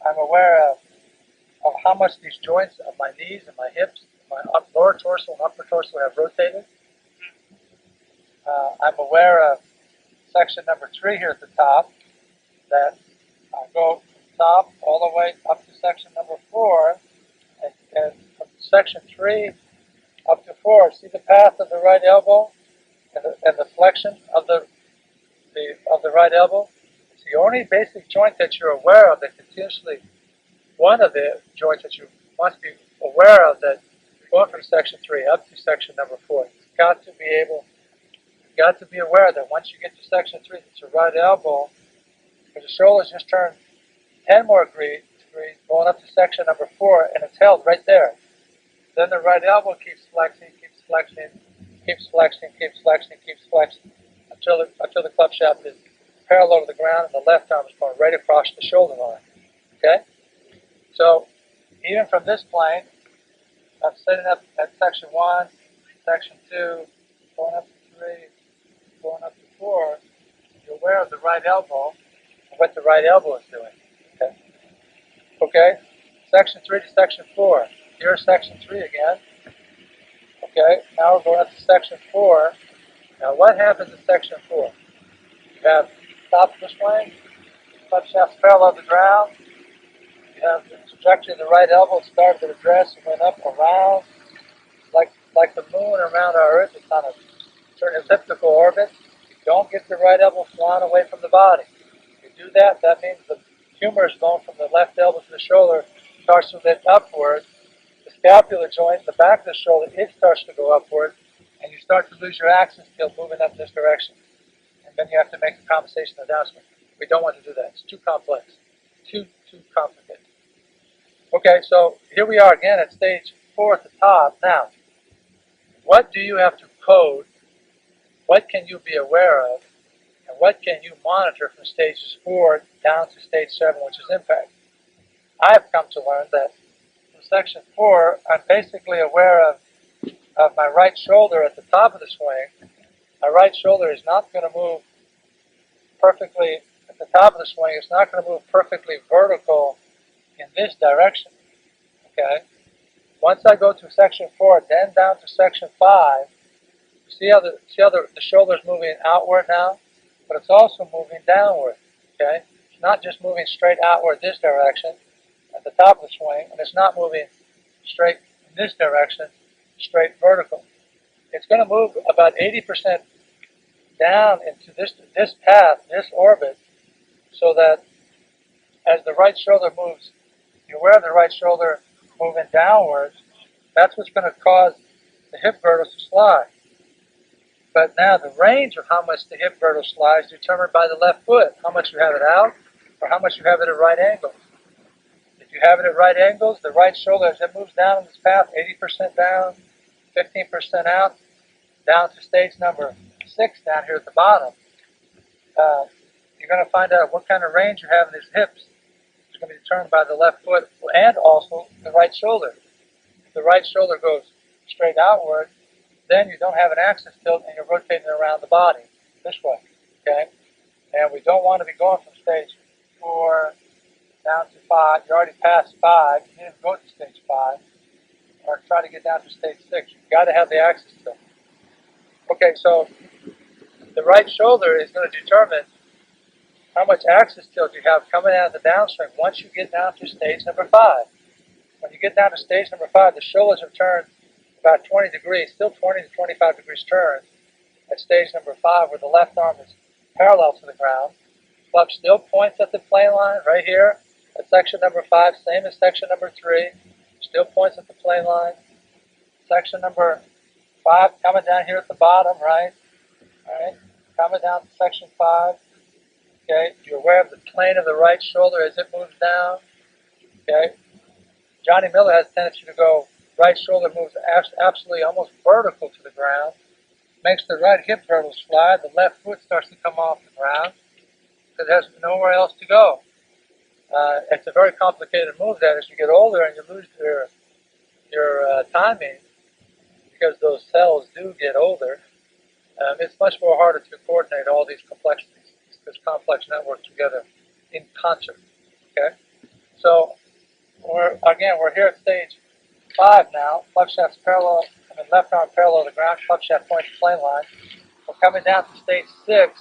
I'm aware of how much these joints of my knees and my hips, my lower torso and upper torso have rotated. I'm aware of section number 3 here at the top, that I go from the top all the way up to section number 4, and from section 3 up to 4, see the path of the right elbow and the flexion of the right elbow. It's the only basic joint that you're aware of that continuously, one of the joints that you must be aware of that going from section 3 up to section number 4. You've got to be aware that once you get to section 3, it's your right elbow, because the shoulders just turn 10 more degrees going up to section number 4, and it's held right there. Then the right elbow keeps flexing, keeps flexing, keeps flexing, keeps flexing, keeps flexing until the club shaft is parallel to the ground and the left arm is going right across the shoulder line. Okay? So even from this plane, I'm setting up at section 1, section 2, going up to 3, going up to 4. You're aware of the right elbow and what the right elbow is doing. Okay? Okay? Section 3 to section 4. Here's section 3 again. Okay, now we're going up to section 4. Now what happens in section 4? You have top of the swing, club shaft parallel to the ground. You have the trajectory of the right elbow, started at address and went up around, like the moon around our Earth. It's on a certain elliptical orbit. You don't get the right elbow flying away from the body. If you do that, that means the humerus bone from the left elbow to the shoulder starts to lift upward. The scapular joint in the back of the shoulder, it starts to go upward, and you start to lose your axis tilt moving up this direction. And then you have to make a compensation of downswing. We don't want to do that. It's too complex. Too complicated. Okay, so here we are again at stage 4 at the top. Now, what do you have to code? What can you be aware of? And what can you monitor from stages 4 down to stage 7, which is impact? I have come to learn that from section 4, I'm basically aware of my right shoulder at the top of the swing. My right shoulder is not going to move perfectly at the top of the swing. It's not going to move perfectly vertical in this direction. Okay? Once I go to section 4, then down to section 5, you see how the shoulder is moving outward now, but it's also moving downward. Okay? It's not just moving straight outward this direction at the top of the swing, and it's not moving straight in this direction, straight vertical. It's going to move about 80% down into this path, this orbit, so that as the right shoulder moves, you're aware of the right shoulder moving downwards. That's what's going to cause the hip girdles to slide. But now the range of how much the hip girdle slides is determined by the left foot, how much you have it out or how much you have it at right angles. If you have it at right angles, the right shoulder, as it moves down in this path, 80% down, 15% out, down to stage number 6 down here at the bottom, you're going to find out what kind of range you have in his hips going to be determined by the left foot and also the right shoulder. If the right shoulder goes straight outward, then you don't have an axis tilt and you're rotating around the body this way, okay? And we don't want to be going from stage 4 down to 5. You're already past 5. You need to go to stage 5 or try to get down to stage 6. You've got to have the axis tilt. Okay, so the right shoulder is going to determine how much axis tilt you have coming out of the downswing once you get down to stage number 5. When you get down to stage number 5, the shoulders are turned about 20 degrees, still 20 to 25 degrees turn at stage number 5, where the left arm is parallel to the ground. Club still points at the plane line right here at section number 5, same as section number 3. Still points at the plane line. Section number 5 coming down here at the bottom, right? All right, coming down to section 5. Okay, you're aware of the plane of the right shoulder as it moves down. Okay, Johnny Miller has a tendency to go right shoulder moves absolutely almost vertical to the ground. Makes the right hip girdle slide. The left foot starts to come off the ground because it has nowhere else to go. It's a very complicated move that as you get older and you lose your timing, because those cells do get older, it's much more harder to coordinate all these complexities, this complex network together in concert. Okay, so we're here at stage 5 now. Club shaft's parallel, left arm parallel to the ground. Club shaft points to plane line. We're coming down to stage 6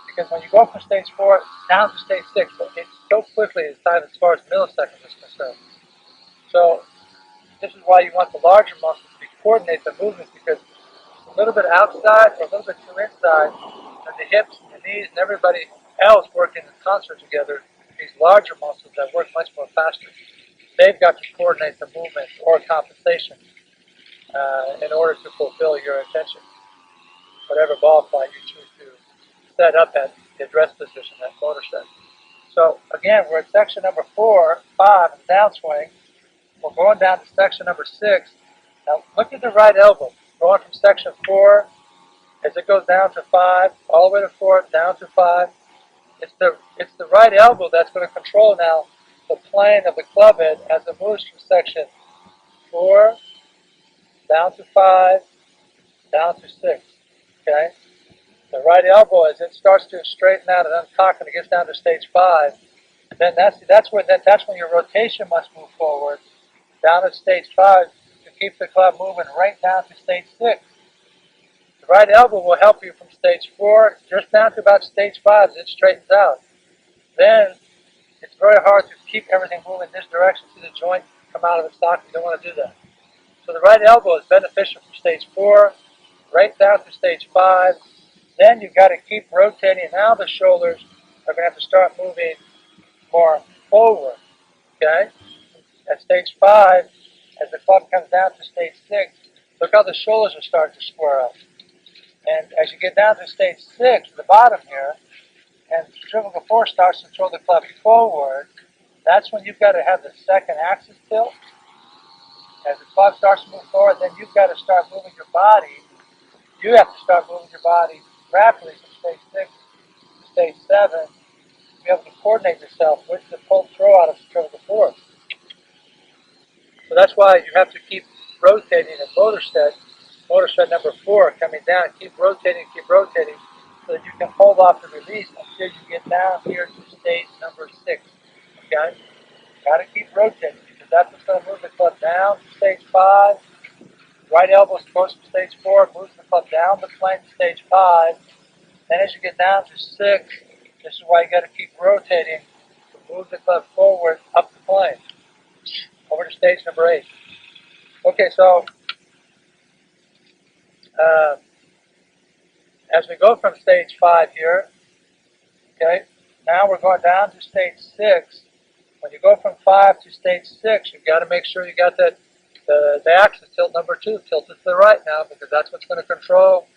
because when you go from stage 4 down to stage 6, it's so quickly as far as milliseconds is concerned. So this is why you want the larger muscles to coordinate the movements, because a little bit outside or a little bit too inside, and the hips and the knees and everybody else working in concert together, these larger muscles that work much more faster, they've got to coordinate the movements or compensation in order to fulfill your intention, whatever ball flight you choose to set up at the address position, that motor set. So again, we're at section number 4, 5, and downswing. We're going down to section number 6. Now look at the right elbow, going from section 4 as it goes down to 5, all the way to 4, down to 5. It's the right elbow that's going to control now the plane of the club head as it moves from section 4 down to 5, down to 6. Okay? The right elbow, as it starts to straighten out and uncock and it gets down to stage 5, then that's when your rotation must move forward down to stage 5 to keep the club moving right down to stage 6. The right elbow will help you from stage 4 just down to about stage 5 as it straightens out. Then it's very hard to keep everything moving this direction. See the joint come out of the socket. You don't want to do that. So the right elbow is beneficial from stage 4 right down to stage 5. Then you've got to keep rotating. Now the shoulders are going to have to start moving more forward. Okay? At stage 5, as the club comes down to stage 6, look how the shoulders are starting to square up. And as you get down to stage 6, the bottom here, and centrifugal force starts to throw the club forward, that's when you've got to have the second axis tilt. As the club starts to move forward, then you've got to start moving your body. You have to start moving your body rapidly from stage 6 to stage 7 to be able to coordinate yourself with the pull throw out of centrifugal force. So that's why you have to keep rotating in motor set number 4 coming down. Keep rotating, so that you can hold off the release until you get down here to stage number 6. Okay? Got to keep rotating because that's what's going to move the club down to stage 5. Right elbow goes from stage 4, moves the club down the plane to stage 5. Then as you get down to 6, this is why you got to keep rotating to move the club forward up the plane over to stage number 8. Okay, so as we go from stage 5 here, okay, now we're going down to stage 6. When you go from 5 to stage 6, you've got to make sure you got that the axis tilt number 2 tilted to the right now, because that's what's going to control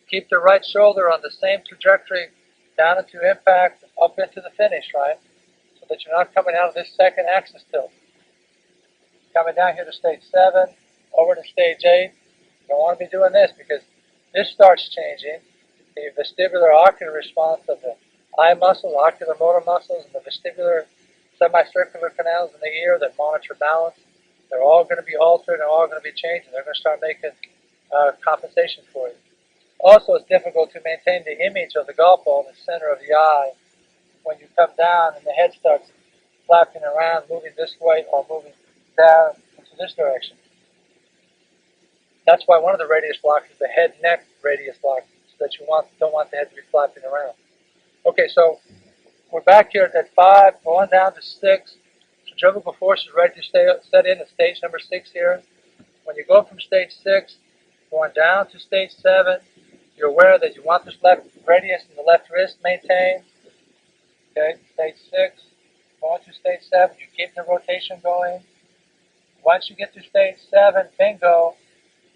keep the right shoulder on the same trajectory down into impact up into the finish, right? So that you're not coming out of this second axis tilt. Coming down here to stage 7, over to stage 8. You don't want to be doing this because this starts changing the vestibular ocular response of the eye muscles, ocular motor muscles, and the vestibular semicircular canals in the ear that monitor balance. They're all going to be altered and all going to be changed, and they're going to start making compensation for you. Also, it's difficult to maintain the image of the golf ball in the center of the eye when you come down and the head starts flapping around, moving this way or moving down into this direction. That's why one of the radius locks is the head-neck radius lock, so that you don't want the head to be flapping around. Okay, so we're back here at 5, going down to 6. Centrifugal force is ready to set in at stage number 6 here. When you go from stage 6, going down to stage 7, you're aware that you want this left radius and the left wrist maintained. Okay, stage 6, going to stage 7, you keep the rotation going. Once you get to stage 7, bingo,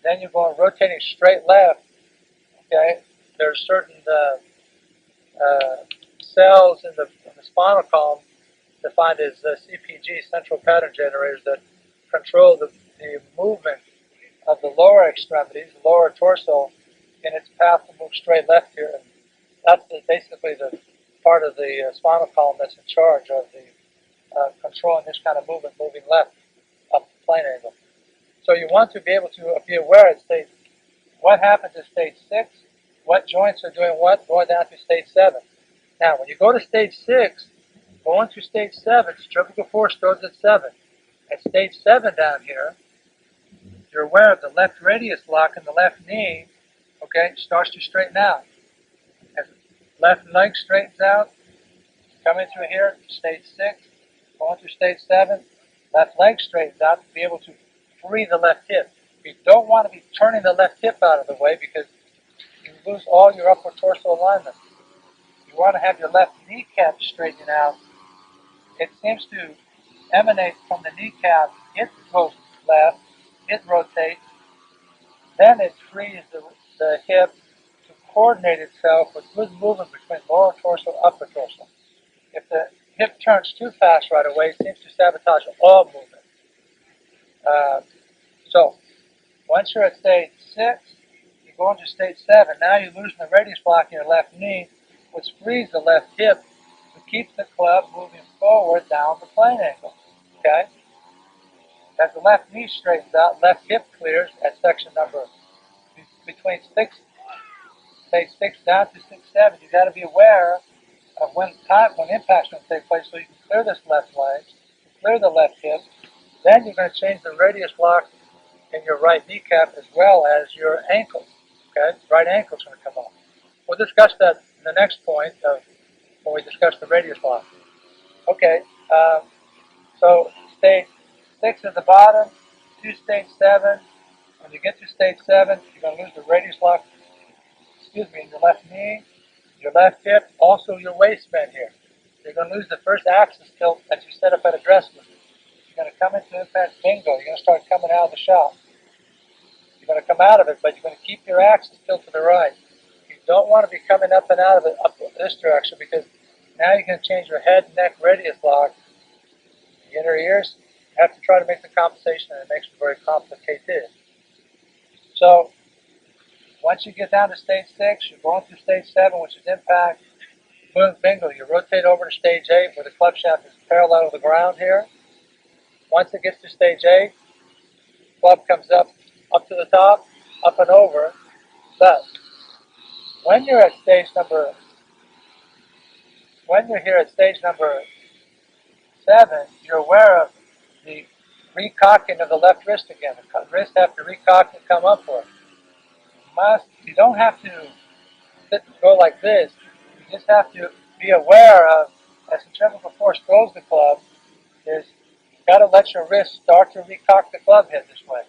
then you're going rotating straight left. Okay, there's certain cells in the spinal column defined as CPG, central pattern generators, that control the movement of the lower extremities, the lower torso, in its path to move straight left here. And that's basically the part of the spinal column that's in charge of the controlling this kind of movement, moving left up the plane angle. So you want to be able to be aware at stage, what happens at stage 6, what joints are doing what, going down to stage 7. Now, when you go to stage 6, going to stage 7, centrifugal force goes at 7. At stage 7 down here, you're aware of the left radius lock in the left knee, okay, starts to straighten out. As left leg straightens out, coming through here, stage 6, going through stage 7, left leg straightens out to be able to free the left hip. You don't want to be turning the left hip out of the way because you lose all your upper torso alignment. You want to have your left kneecap straightening out. It seems to emanate from the kneecap. It goes left, it rotates, then it frees the hip to coordinate itself with good movement between lower torso, upper torso. If the hip turns too fast right away, it seems to sabotage all movement. So, once you're at stage 6, you go into stage 7. Now you're losing the radius block in your left knee, which frees the left hip to keep the club moving forward down the plane angle. Okay? As the left knee straightens out, left hip clears at section number between stage 6 down to 6, 7. You've got to be aware of when impact's going to take place, so you can clear this left leg, clear the left hip. Then you're going to change the radius block in your right kneecap as well as your ankle. Okay, right ankle's going to come off. We'll discuss that in the next point when we discuss the radius block. Okay, so stage 6 at the bottom, to stage 7. When you get to stage 7, you're going to lose the radius block, in your left knee, your left hip, also your waist bend here. You're going to lose the first axis tilt that you set up at a dress movement. You're going to come into impact, bingo, you're going to start coming out of the shop. You're going to come out of it, but you're going to keep your axis tilt to the right. You don't want to be coming up and out of it up this direction, because now you're going to change your head and neck radius lock. The inner ears, you have to try to make the compensation, and it makes it very complicated. So, once you get down to stage 6, you're going through stage 7, which is impact. Boom, bingo, you rotate over to stage 8, where the club shaft is parallel to the ground here. Once it gets to stage 8, club comes up to the top, up and over. But when you're here at stage number 7, you're aware of the recocking of the left wrist again. The wrist have to recock and come upward. You don't have to go like this. You just have to be aware of, as centrifugal force throws the club, is you've got to let your wrist start to recock the club head this way.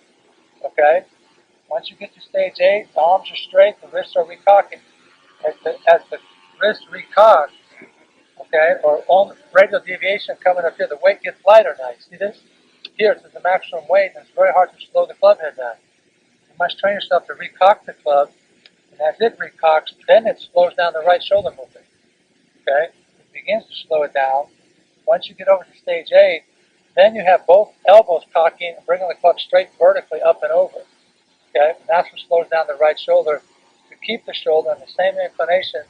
Okay? Once you get to stage 8, the arms are straight, the wrists are recocking. As the wrist recocks, okay, or on radial deviation coming up here, the weight gets lighter now. You see this? Here, it's at the maximum weight, and it's very hard to slow the club head down. You must train yourself to recock the club, and as it recocks, then it slows down the right shoulder movement. Okay? It begins to slow it down. Once you get over to stage 8, then you have both elbows cocking and bringing the club straight vertically up and over. Okay? And that's what slows down the right shoulder to keep the shoulder in the same inclination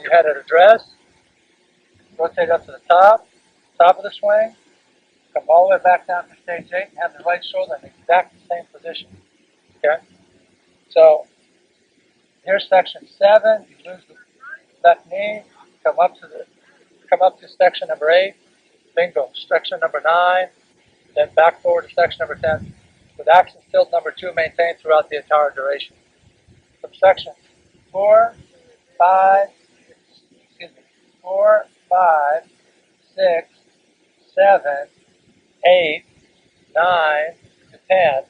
you had at a dress. Rotate up to the top, top of the swing, come all the way back down to stage 8, and have the right shoulder in exactly the same position. Okay? So here's section 7. You lose the left knee, come up to section number 8, bingo, section number 9, then back forward to section number 10, with axis tilt number 2 maintained throughout the entire duration. From section 4, 5, 6, 7, 8, 9 to 10,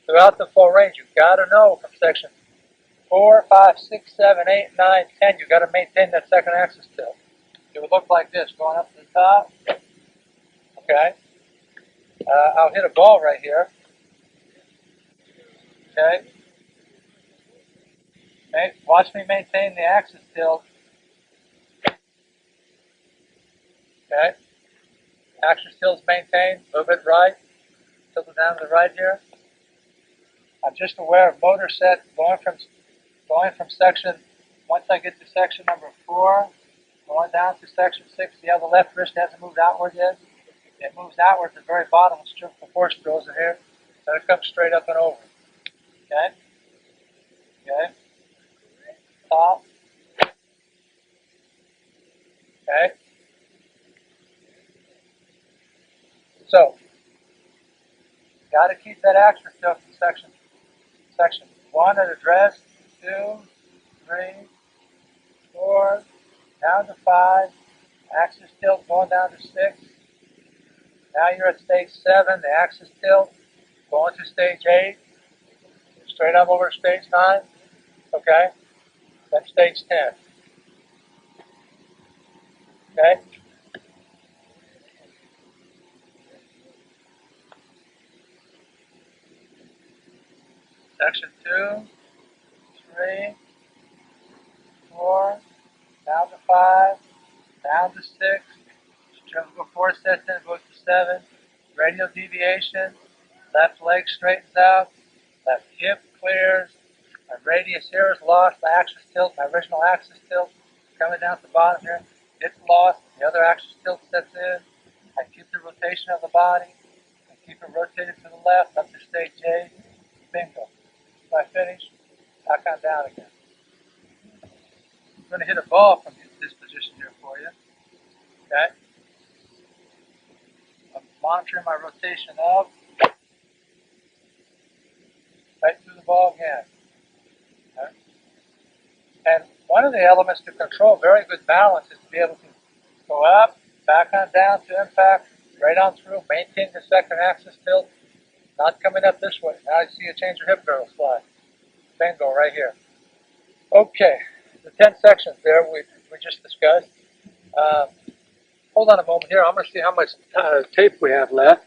throughout the full range, you've got to know from section 4, 5, 6, 7, 8, 9, 10, you've got to maintain that second axis tilt. It would look like this, going up to the top. Okay. I'll hit a ball right here. Okay. Okay. Watch me maintain the axis tilt. Okay. Axis tilt is maintained. A little bit right. Tilted down to the right here. I'm just aware of motor set going from section. Once I get to section number 4, going down to section 6. See how the left wrist hasn't moved outward yet? It moves outward at the very bottom. The force throws it here. Then it comes straight up and over. Okay? Okay? Top. Okay? So, got to keep that axis tilt in section 1 at address, 2, 3, 4, down to 5, axis tilt going down to 6. Now you're at stage 7, the axis tilt, going to stage 8, straight up over to stage 9, okay? Then stage 10. Okay? Section 2, 3, 4, down to 5, down to 6, centrifugal force sets in, goes to 7, radial deviation, left leg straightens out, left hip clears, my radius here is lost, the axis tilt, my original axis tilt, coming down to the bottom here, it's lost, the other axis tilt sets in, I keep the rotation of the body, I keep it rotated to the left, up to stage 8, bingo. If I finish, back on down again. I'm going to hit a ball from this position here for you. Okay? I'm monitoring my rotation up. Right through the ball again. Okay? And one of the elements to control very good balance is to be able to go up, back on down to impact, right on through, maintain the second axis tilt, not coming up this way. Now you see you change your hip girdle slide. Bingo, right here. Okay, the 10 sections there we just discussed. Hold on a moment here. I'm going to see how much tape we have left.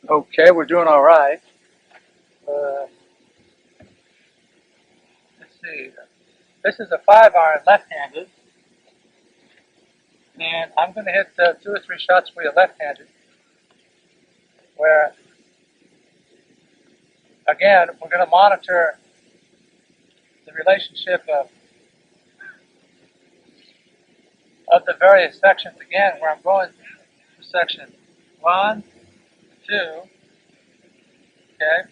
Okay, we're doing all right. Let's see. This is a 5-iron left-handed. And I'm going to hit 2 or 3 shots for you left-handed. Where, again, we're going to monitor the relationship of the various sections again, where I'm going to section 1, 2, okay,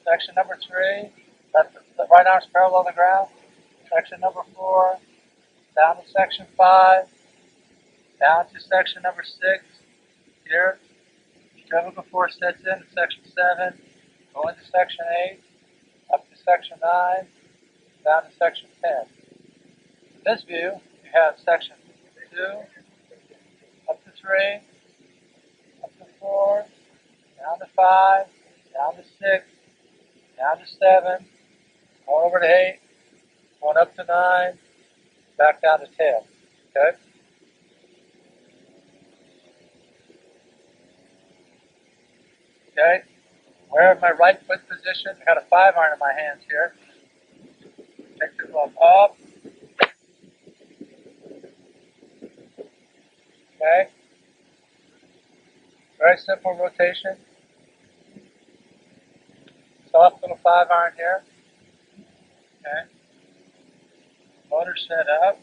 section number 3, the right arm's parallel to the ground, section number 4, down to section 5, down to section number 6, here, centrifugal force sets in section 7, going to section 8, up to section 9, down to section 10. In this view, you have section 2, up to 3, up to 4, down to 5, down to 6, down to 7, going over to 8, going up to 9, back down to 10. Okay? Okay? Where my right foot position? I got a 5-iron in my hands here. Take the glove up. Okay? Very simple rotation. Soft little 5-iron here. Okay? Motor set up.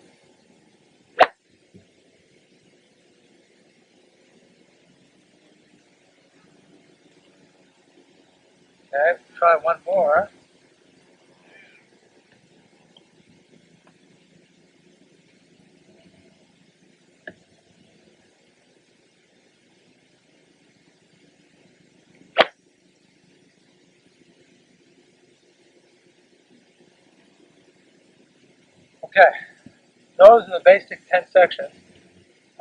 Okay, try one more. Okay, those are the basic 10 sections.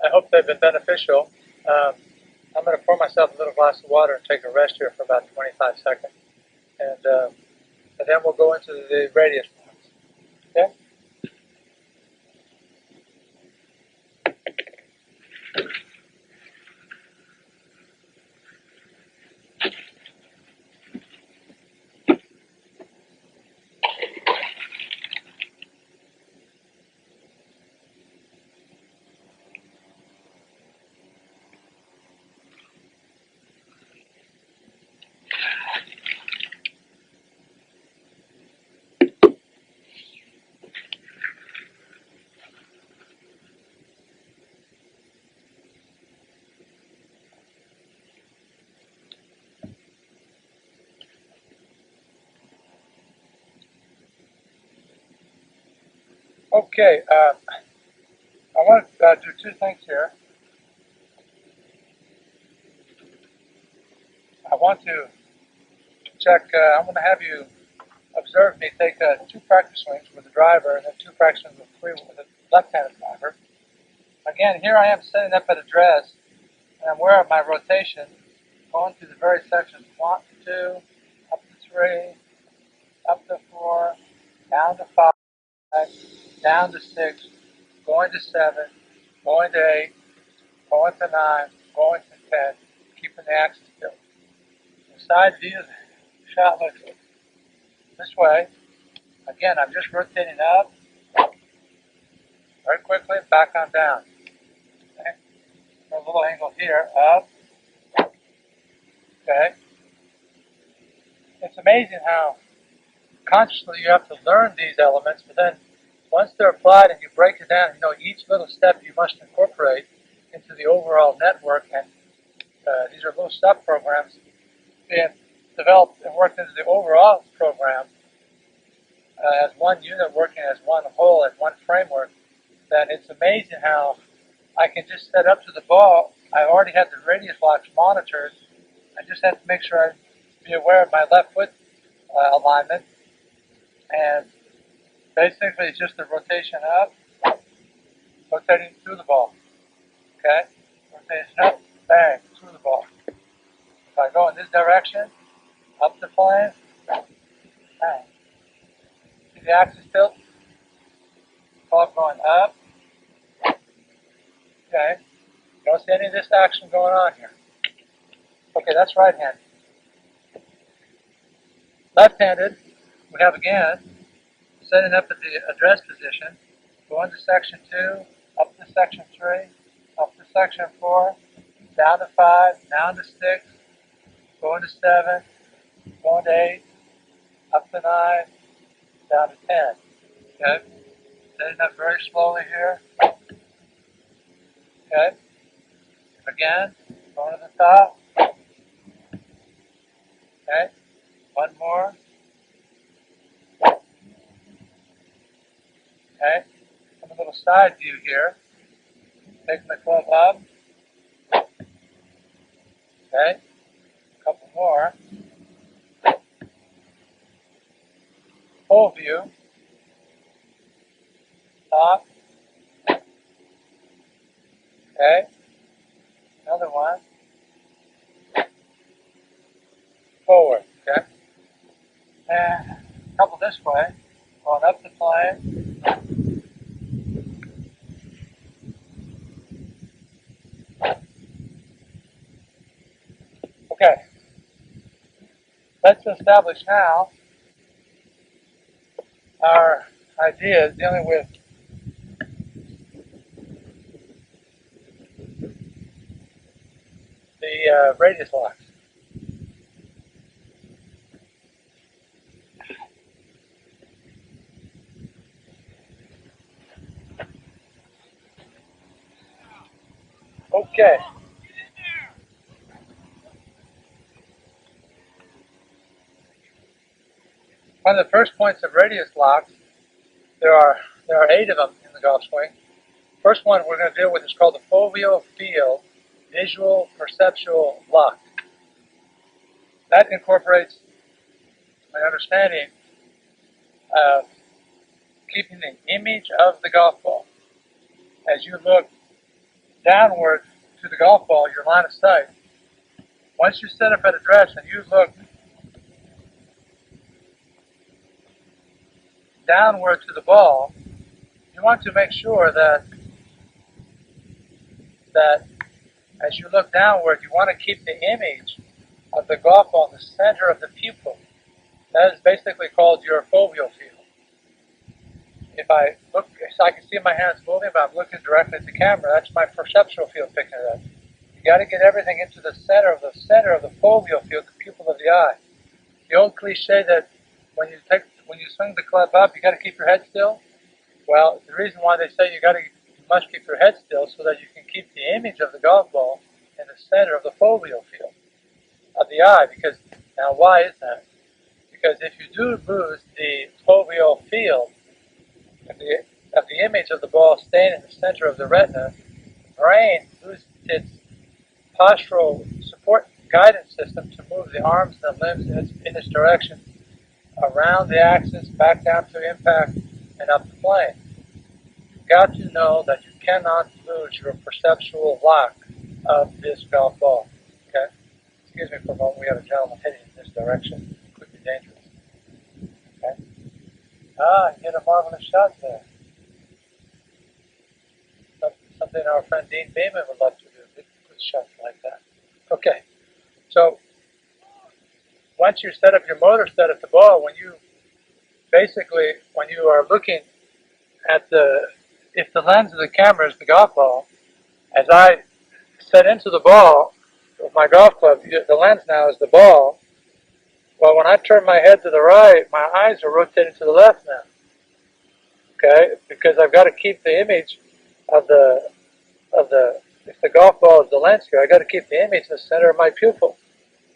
I hope they've been beneficial. I'm going to pour myself a little glass of water and take a rest here for about 25 seconds. And then we'll go into the radius blocks. Okay? Okay, I want to do two things here. I want to check, I'm going to have you observe me take 2 practice swings with the driver and then 2 practice swings with the left-handed driver. Again, here I am setting up at address, and I'm aware of my rotation, going through the various sections, 1, 2, up to 3, up to 4, down to 5, down to 6, going to 7, going to 8, going to 9, going to 10, keeping the axis still. The side view of the shot looks this way. Again, I'm just rotating up very quickly, back on down. Okay. A little angle here, up. Okay. It's amazing how consciously you have to learn these elements, but then once they're applied and you break it down, you know each little step you must incorporate into the overall network, and these are little sub-programs being developed and worked into the overall program as one unit working as one whole, as one framework. Then it's amazing how I can just set up to the ball. I already have the radius blocks monitored. I just have to make sure I be aware of my left foot alignment, and basically it's just the rotation up, rotating through the ball. Okay, rotation up, bang, through the ball. If I go in this direction, up the plane, bang. See the axis tilt? Ball going up. Okay, don't see any of this action going on here. Okay, that's right-handed. Left-handed, we have again, setting up at the address position, going to section 2, up to section 3, up to section 4, down to 5, down to 6, going to 7, going to 8, up to 9, down to 10. Okay? Setting up very slowly here. Okay? Again, going to the top. Okay? One more. Okay? Some a little side view here. Taking the club up. Okay? A couple more. Full view. Top. Okay? Another one. Forward. Okay? And a couple this way. Going up the plane. Okay. Let's establish now our idea dealing with the radius locks. Okay. One of the first points of radius locks, there are 8 of them in the golf swing. First one we're going to deal with is called the foveal field visual perceptual lock. That incorporates an understanding of keeping the image of the golf ball. As you look downward to the golf ball, your line of sight, once you set up at address and you look downward to the ball, you want to make sure that as you look downward, you want to keep the image of the golf ball in the center of the pupil. That is basically called your foveal field. If I look, so I can see my hands moving, but I'm looking directly at the camera, that's my perceptual field picking it up. You got to get everything into the center of the foveal field, the pupil of the eye. The old cliche that when you swing the club up, you got to keep your head still. Well, the reason why they say you must keep your head still so that you can keep the image of the golf ball in the center of the foveal field of the eye. Because now, why is that? Because if you do lose the foveal field of the image of the ball staying in the center of the retina, the brain loses its postural support guidance system to move the arms and the limbs in its direction around the axis, back down to impact, and up the plane. You've got to know that you cannot lose your perceptual lock of this golf ball. Okay? Excuse me for a moment, we have a gentleman hitting in this direction. It could be dangerous. Okay? You hit a marvelous shot there. Something our friend Dean Beeman would love to do, good shots like that. Okay, so once you set up your motor set at the ball, when you are looking at if the lens of the camera is the golf ball, as I set into the ball with my golf club, the lens now is the ball. Well, when I turn my head to the right, my eyes are rotating to the left now. Okay, because I've got to keep the image of if the golf ball is the lens here, I've got to keep the image in the center of my pupil.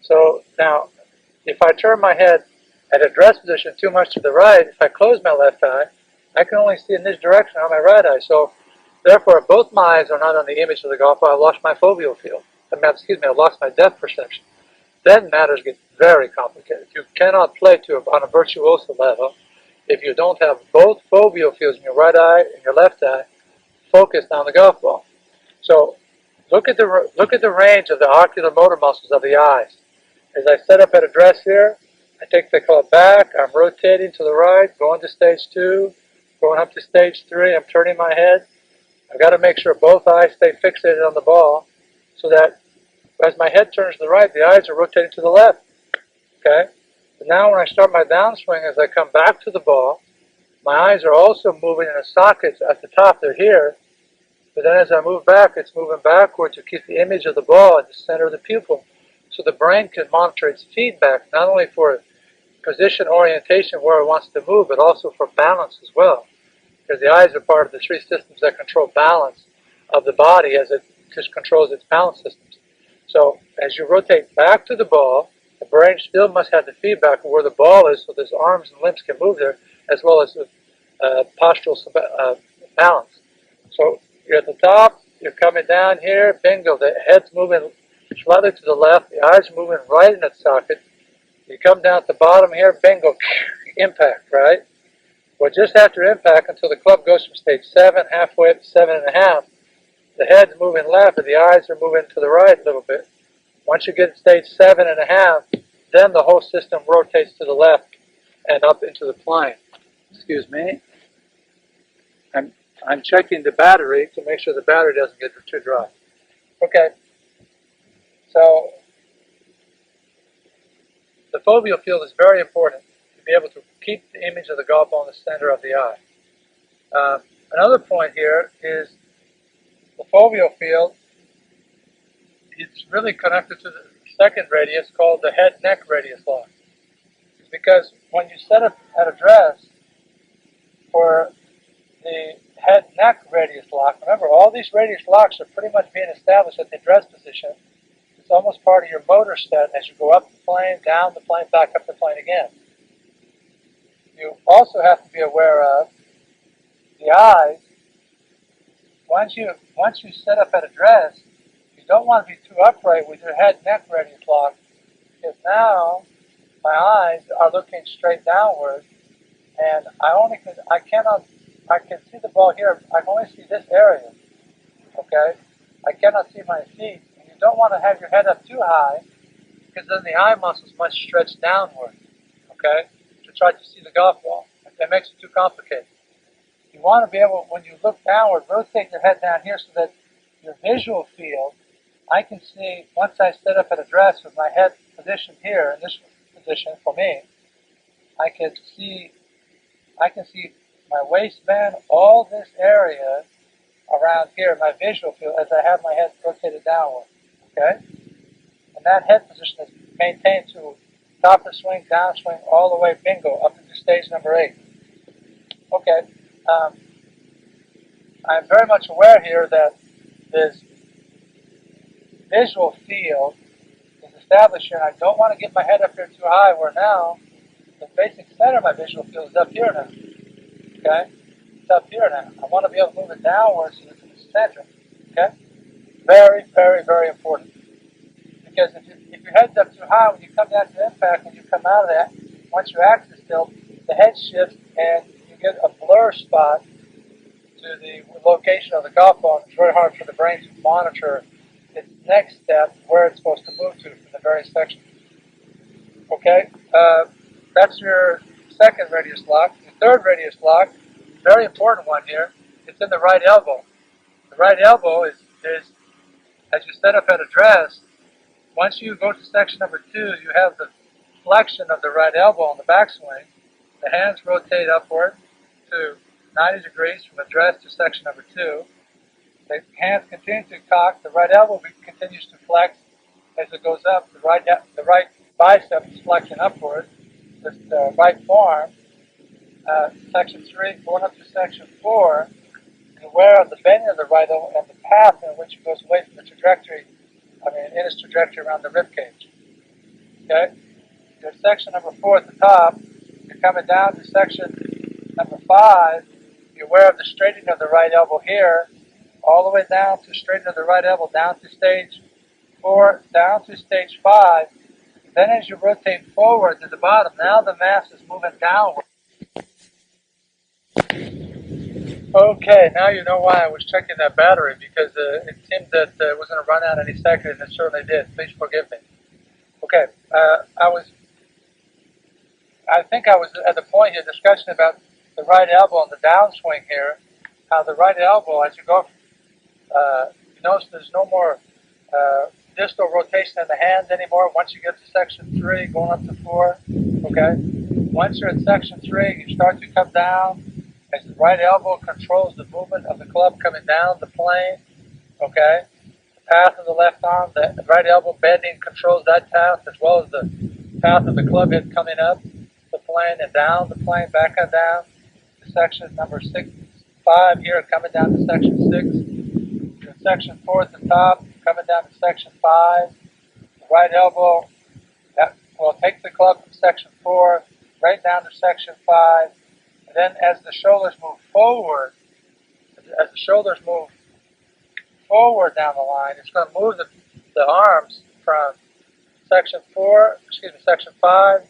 So now, if I turn my head at address position too much to the right, if I close my left eye, I can only see in this direction on my right eye. So therefore, if both my eyes are not on the image of the golf ball, I've lost my foveal field. I've lost my depth perception. Then matters get very complicated. You cannot play on a virtuoso level if you don't have both foveal fields in your right eye and your left eye focused on the golf ball. So look at the range of the ocular motor muscles of the eyes. As I set up at address here, I take the club back, I'm rotating to the right, going to stage 2, going up to stage 3, I'm turning my head. I've got to make sure both eyes stay fixated on the ball so that as my head turns to the right, the eyes are rotating to the left. Okay? But now when I start my downswing, as I come back to the ball, my eyes are also moving in a socket at the top. They're here. But then as I move back, it's moving backward to keep the image of the ball at the center of the pupil. So the brain can monitor its feedback, not only for position orientation where it wants to move, but also for balance as well. Because the eyes are part of the 3 systems that control balance of the body as it just controls its balance systems. So as you rotate back to the ball, the brain still must have the feedback of where the ball is so those arms and limbs can move there, as well as the postural balance. So you're at the top, you're coming down here, bingo, the head's moving slightly to the left, the eyes are moving right in its socket. You come down at the bottom here, bingo, impact, right? Well, just after impact, until the club goes from stage 7, halfway up to 7.5, the head's moving left and the eyes are moving to the right a little bit. Once you get to stage 7.5, then the whole system rotates to the left and up into the plane. Excuse me. I'm checking the battery to make sure the battery doesn't get too dry. Okay. So the foveal field is very important to be able to keep the image of the golf ball in the center of the eye. Another point here is the foveal field. It's really connected to the second radius called the head-neck radius lock. It's because when you set up at address for the head-neck radius lock, remember all these radius locks are pretty much being established at the address position. It's almost part of your motor set as you go up the plane, down the plane, back up the plane again. you also have to be aware of the eyes. Once you set up at address, you don't want to be too upright with your head neck radius lock, because now my eyes are looking straight downward, and I can see the ball here. I can only see this area. Okay, I cannot see my feet. And you don't want to have your head up too high, because then the eye muscles must stretch downward. Okay, to try to see the golf ball. That makes it too complicated. You want to be able, when you look downward, rotate your head down here so that your visual field, I can see, once I set up at address with my head positioned here, in this position for me, I can see my waistband, all this area around here, my visual field, as I have my head rotated downward. Okay? And that head position is maintained to top of swing, downswing, all the way, bingo, up into stage number 8. Okay. I'm very much aware here that this visual field is established here, and I don't want to get my head up here too high, where now the basic center of my visual field is up here now. Okay? It's up here now. I want to be able to move it downwards so it's in the center. Okay? Very, very, very important. Because if your head's up too high, when you come down to the impact, when you come out of that, once your axis tilts, the head shifts and you get a blur spot to the location of the golf ball. It's very hard for the brain to monitor its next step, where it's supposed to move to from the various sections. Okay, that's your second radius lock. The third radius lock, very important one here, it's in the right elbow. The right elbow is as you set up at address, once you go to section number 2, you have the flexion of the right elbow on the backswing. The hands rotate upward to 90 degrees from address to section number 2. The hands continue to cock. The right elbow continues to flex as it goes up. The right bicep is flexing upward. The right forearm, section 3, going up to section 4, and aware of the bending of the right elbow and the path in which it goes away from the trajectory, in its trajectory around the rib cage. Okay? Your section number 4 at the top, you're coming down to section number 5, you're aware of the straightening of the right elbow here, all the way down to straightening of the right elbow, down to stage 4, down to stage 5. Then as you rotate forward to the bottom, now the mass is moving downward. Okay, now you know why I was checking that battery, because it seemed that it was going to run out any second, and it certainly did. Please forgive me. Okay, I think I was at the point here discussion about the right elbow and the downswing here, how the right elbow, as you go, you notice there's no more distal rotation in the hands anymore. Once you get to section 3, going up to 4, okay? Once you're in section 3, you start to come down as the right elbow controls the movement of the club coming down the plane, okay? The path of the left arm, the right elbow bending controls that path, as well as the path of the club head coming up the plane and down the plane, back and down to section number 5 here, coming down to section 6. To section 4 at the top, coming down to section 5. The right elbow will take the club from section 4 right down to section 5. And then as the shoulders move forward, down the line, it's going to move the arms from section 5,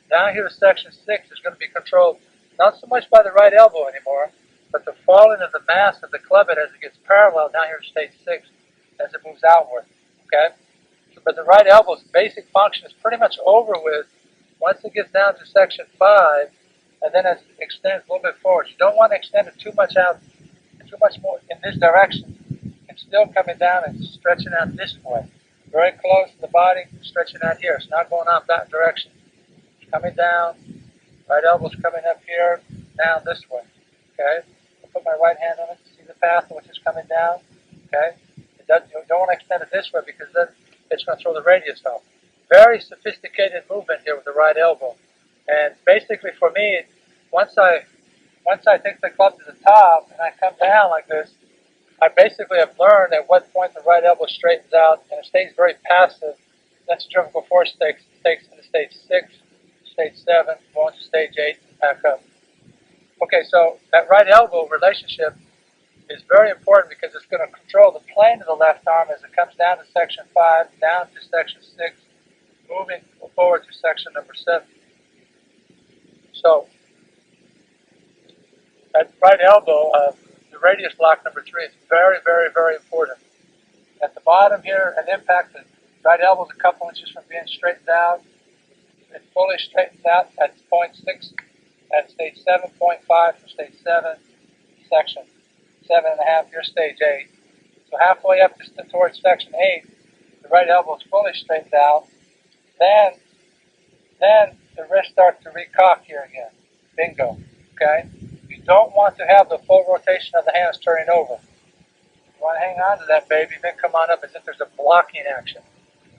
down here to section 6 is going to be controlled not so much by the right elbow anymore, but the falling of the mass of the club head as it gets parallel down here to stage 6 as it moves outward. Okay? But the right elbow's basic function is pretty much over with once it gets down to section 5, and then as it extends a little bit forward. You don't want to extend it too much out, too much more in this direction. It's still coming down and stretching out this way. Very close to the body, stretching out here. It's not going out that direction. It's coming down, right elbow's coming up here, down this way. Okay? I'll put my right hand on it to see the path in which it's coming down. Okay? You don't want to extend it this way, because then it's going to throw the radius off. Very sophisticated movement here with the right elbow. And basically for me, once I take the club to the top and I come down like this, I basically have learned at what point the right elbow straightens out and it stays very passive. Then centrifugal force takes into stage 6, stage 7, going to stage 8, back up. Okay, so that right elbow relationship is very important because it's going to control the plane of the left arm as it comes down to section 5, down to section 6, moving forward to section number 7. So, at right elbow, the radius lock number 3 is very, very, very important. At the bottom here, at impact, the right elbow is a couple inches from being straightened out. It fully straightens out at point 6, at stage 7.5 for stage 7, section 7.5, your stage 8. So halfway up towards section 8, the right elbow is fully straightened out. Then the wrist starts to recock here again. Bingo. Okay? You don't want to have the full rotation of the hands turning over. You want to hang on to that baby, then come on up as if there's a blocking action.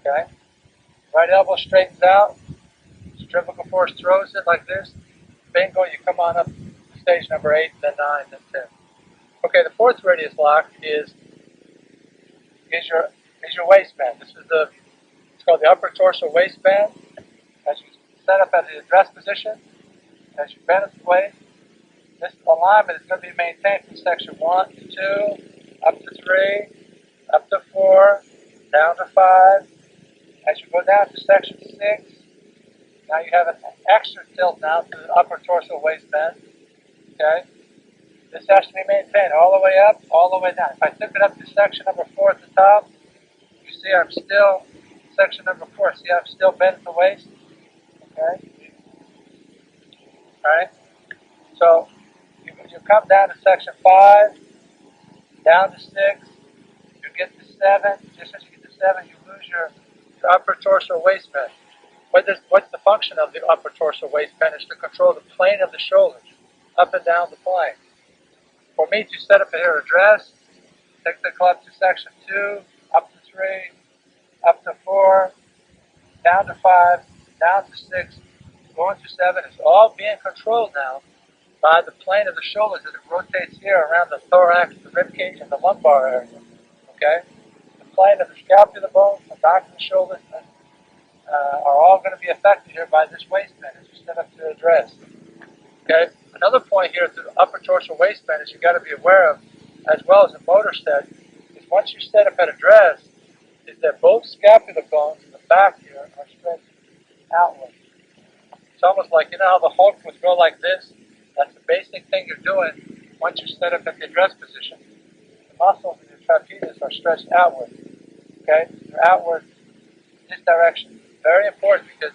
Okay? Right elbow straightens out. Centrifugal force throws it like this. Bingo, you come on up to stage number 8, then 9, then 10. Okay, the fourth radius lock is your waistband. This is it's called the upper torso waistband. As you set up at the address position, as you bend at the waist, this alignment is going to be maintained from section 1 to 2, up to 3, up to 4, down to 5. As you go down to section 6, now you have an extra tilt now to the upper torso waistband. Okay? This has to be maintained all the way up, all the way down. If I took it up to section number 4 at the top, you see I'm still, section number 4, see I'm still bent at the waist? Okay? Alright? So, you come down to section 5, down to 6, you get to 7, just as you get to 7, you lose your upper torso waistband. What's the function of the upper torso waistband? Is to control the plane of the shoulders, up and down the plane. For me to set up here address, take the club to section 2, up to 3, up to 4, down to 5, down to 6, going to 7. It's all being controlled now by the plane of the shoulders as it rotates here around the thorax, the rib cage, and the lumbar area. Okay? The plane of the scapula bone, the back of the shoulders, are all going to be affected here by this waistband as you set up to address. Okay? Another point here to the upper torso waistband is you've got to be aware of, as well as a motor set, is once you set up at address, is that both scapular bones in the back here are stretched outward. It's almost like, you know how the Hulk would go like this? That's the basic thing you're doing once you set up at the address position. The muscles in your trapezius are stretched outward. Okay? They're outward in this direction. Very important because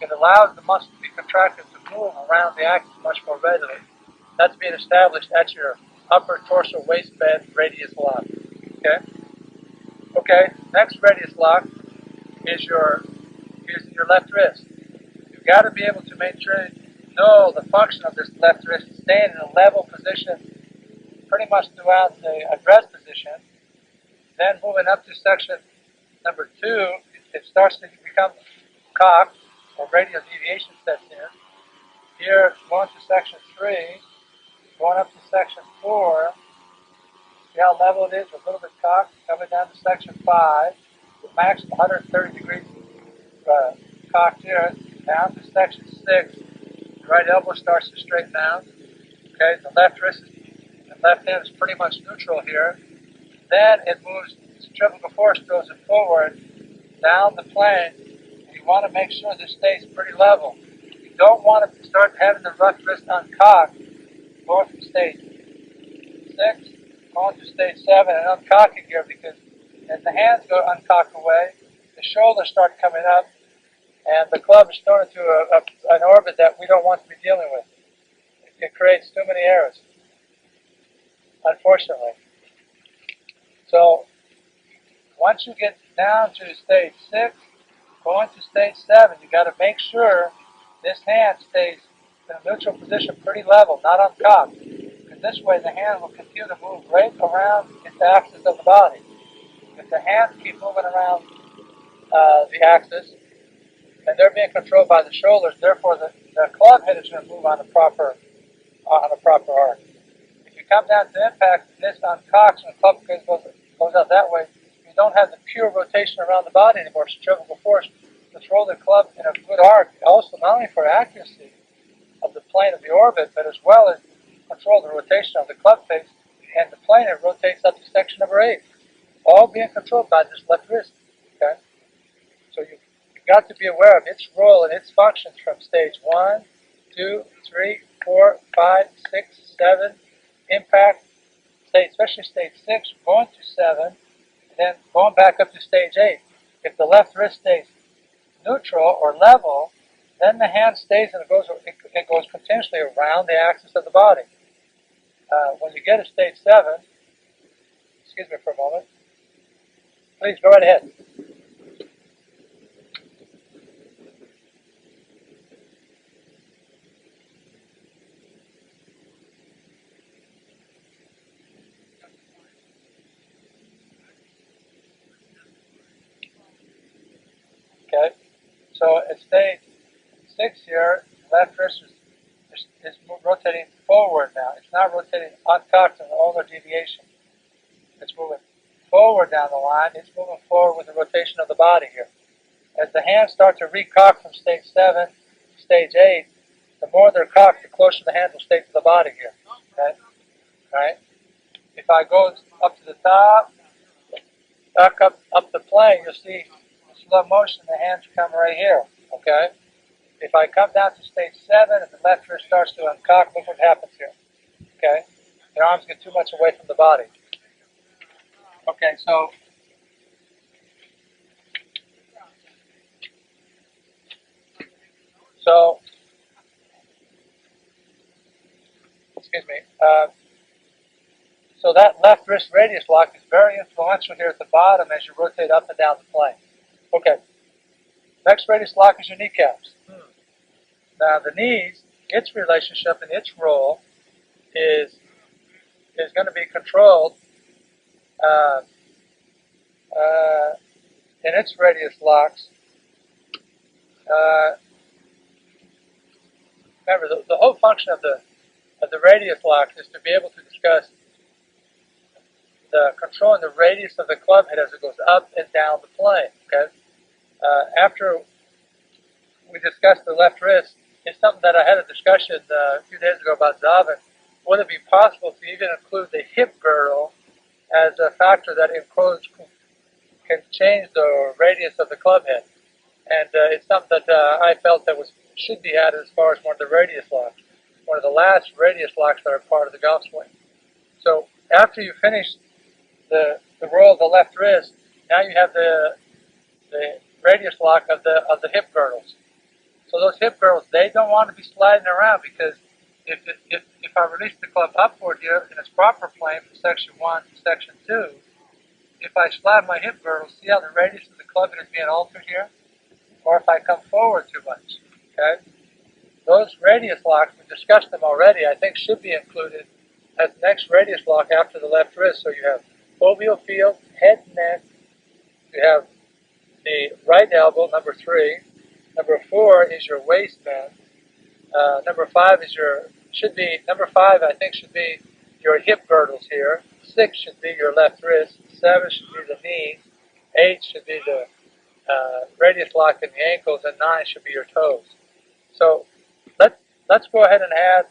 it allows the muscle to be contracted to move around the axis much more readily. That's being established at your upper torso waistband radius lock. Okay? Okay, next radius lock is your left wrist. You've got to be able to make sure you know the function of this left wrist staying in a level position pretty much throughout the address position. Then moving up to section number 2, it starts to become cocked, or radial deviation sets in. Here, going to section 3, going up to section 4, see how level it is, a little bit cocked, coming down to section 5, max 130 degrees cocked here, down to section 6, the right elbow starts to straighten out. Okay, the left wrist, the left hand is pretty much neutral here. Then it moves, centrifugal force throws it forward, down the plane. You want to make sure this stays pretty level. You don't want to start having the left wrist uncocked, going from stage 6, going to stage 7, and uncocking here because as the hands go uncock away, the shoulders start coming up, and the club is thrown into an orbit that we don't want to be dealing with. It creates too many errors, unfortunately. So, once you get down to stage 6, going to stage 7, you got to make sure this hand stays in a neutral position pretty level, not uncocked. Because this way the hand will continue to move right around its axis of the body. If the hands keep moving around the axis, and they're being controlled by the shoulders, therefore the club head is going to move on a proper arc. If you come down to impact, this uncocks and the club goes out that way, you don't have the pure rotation around the body anymore, centrifugal force to throw the club in a good arc, also not only for accuracy of the plane of the orbit, but as well as control the rotation of the club face and the plane it rotates up to section number 8, all being controlled by this left wrist. Okay, so you've got to be aware of its role and its functions from stage 1, 2, 3, 4, 5, 6, 7, impact, stage, especially stage 6, going to 7, and then going back up to stage 8. If the left wrist stays neutral or level, then the hand stays and it goes continuously around the axis of the body. When you get to stage 7, excuse me for a moment, please go right ahead. Okay, so at stage 6 here, left wrist is rotating forward now. It's not rotating uncocked in the ulnar deviation. It's moving forward down the line. It's moving forward with the rotation of the body here. As the hands start to recock from stage 7 to stage 8, the more they're cocked, the closer the hand will stay to the body here. Okay? All right? If I go up to the top, back up the plane, you'll see in slow motion the hands come right here. Okay? If I come down to stage 7 and the left wrist starts to uncock, look what happens here. Okay? The arms get too much away from the body. Okay, so excuse me. So that left wrist radius lock is very influential here at the bottom as you rotate up and down the plane. Okay. Next radius lock is your kneecaps. Now the knees, its relationship and its role is going to be controlled in its radius locks. Remember, the whole function of the radius lock is to be able to discuss the controlling the radius of the club head as it goes up and down the plane. Okay. After we discussed the left wrist, it's something that I had a discussion a few days ago about Zavin. Would it be possible to even include the hip girdle as a factor that can change the radius of the club head? And it's something that I felt that should be added as far as one of the radius locks, one of the last radius locks that are part of the golf swing. So after you finish the roll of the left wrist, now you have the radius lock of the hip girdles. So those hip girdles, they don't want to be sliding around, because if I release the club upward here in its proper plane from section 1 to section 2, if I slide my hip girdles, see how the radius of the club head is being altered here? Or if I come forward too much, okay? Those radius locks, we discussed them already, I think should be included as the next radius lock after the left wrist. So you have foveal field, head and neck, you have the right elbow, number 3. Number 4 is your waistband. Number 5 I think should be your hip girdles here. 6 should be your left wrist. 7 should be the knees. 8 should be the radius lock in the ankles, and 9 should be your toes. So let's go ahead and add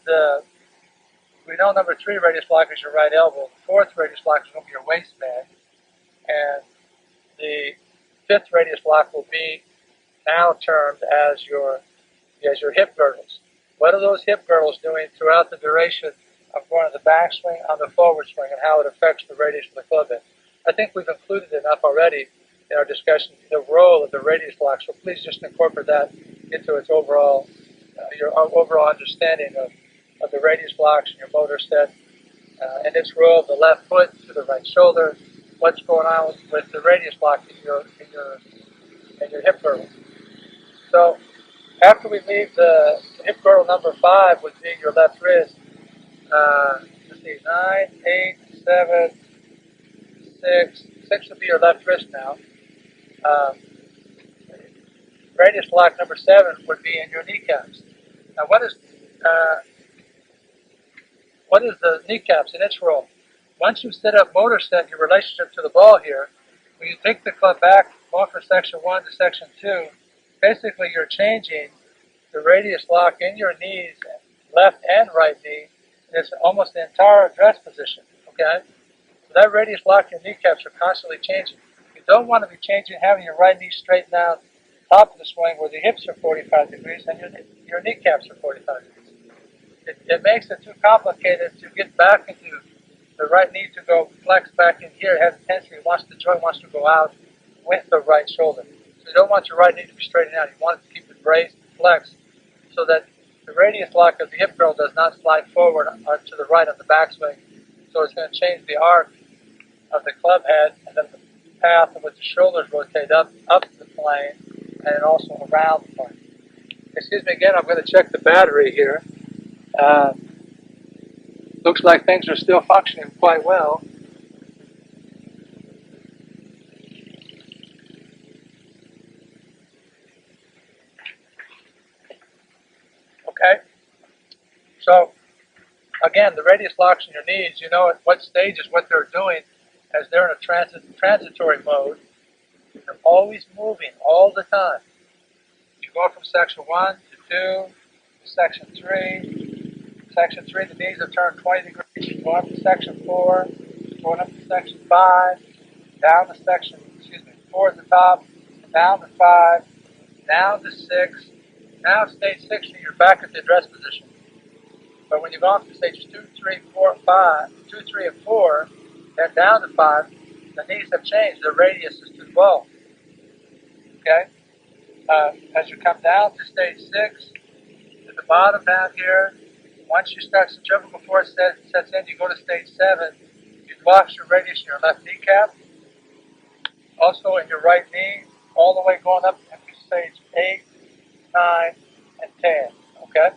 we know number 3 radius lock is your right elbow. The 4th radius lock is going to be your waistband, and the 5th radius lock will be now termed as your hip girdles. What are those hip girdles doing throughout the duration of going to the backswing, on the forward swing, and how it affects the radius of the club head? I think we've included enough already in our discussion, the role of the radius lock, so please just incorporate that into its overall, your overall understanding of the radius locks and your motor set, and its role of the left foot to the right shoulder, what's going on with the radius lock in your hip girdle. So after we leave the hip girdle number 5 with being your left wrist, let's see, 9, 8, 7, 6. 6 would be your left wrist now. Radius lock number 7 would be in your kneecaps. Now, what is the kneecaps in its role? Once you set up motor set, your relationship to the ball here, when you take the club back, going from section 1 to section 2, basically you're changing the radius lock in your knees left and right knee, and it's almost the entire address position, okay? So that radius lock your kneecaps are constantly changing. You don't want to be changing, having your right knee straighten out top of the swing where the hips are 45 degrees and your kneecaps are 45 degrees. It makes it too complicated to get back into the right knee to go flex back in here. It has a tendency, the joint wants to go out with the right shoulder. So you don't want your right knee to be straightened out. You want it to keep it braced and flexed so that the radius lock of the hip girdle does not slide forward or to the right on the backswing. So it's going to change the arc of the club head and then the path in which the shoulders rotate up the plane and then also around the plane. Excuse me again, I'm going to check the battery here. Looks like things are still functioning quite well. Okay, so again, the radius locks in your knees, you know at what stage is what they're doing as they're in a transitory mode. They're always moving all the time. You go from section 1 to 2 to section 3. Section 3, the knees are turned 20 degrees. You go up to section 4, going up to section 5, down to section, 4 at the top, down to 5, down to 6. Now stage 6, you're back at the address position. But when you go off to stage 2, 3, 4, 5, 2, 3, and 4, then down to 5, the knees have changed. The radius is too low. Okay? As you come down to stage 6, at the bottom down here, once you start centrifugal force sets in, you go to stage 7, you've lost your radius in your left kneecap, also in your right knee, all the way going up into stage 8, 9, and 10. Okay?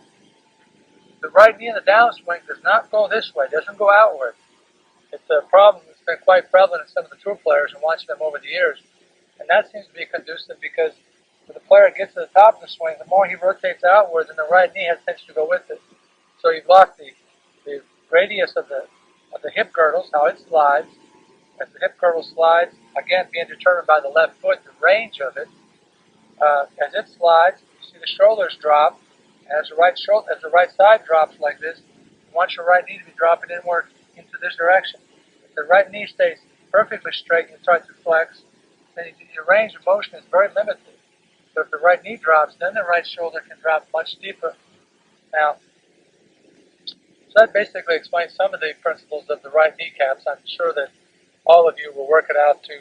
The right knee in the downswing does not go this way, it doesn't go outward. It's a problem that's been quite prevalent in some of the tour players and watching them over the years. And that seems to be conducive because when the player gets to the top of the swing, the more he rotates outwards and the right knee has tendency to go with it. So you've lost the radius of the hip girdles, how it slides. As the hip girdle slides, again being determined by the left foot, the range of it. As it slides, you see the shoulders drop. And as the right side drops like this, you want your right knee to be dropping inward into this direction. If the right knee stays perfectly straight and you try to flex, then your range of motion is very limited. But if the right knee drops, then the right shoulder can drop much deeper. Now, so that basically explains some of the principles of the right kneecaps. I'm sure that all of you will work it out to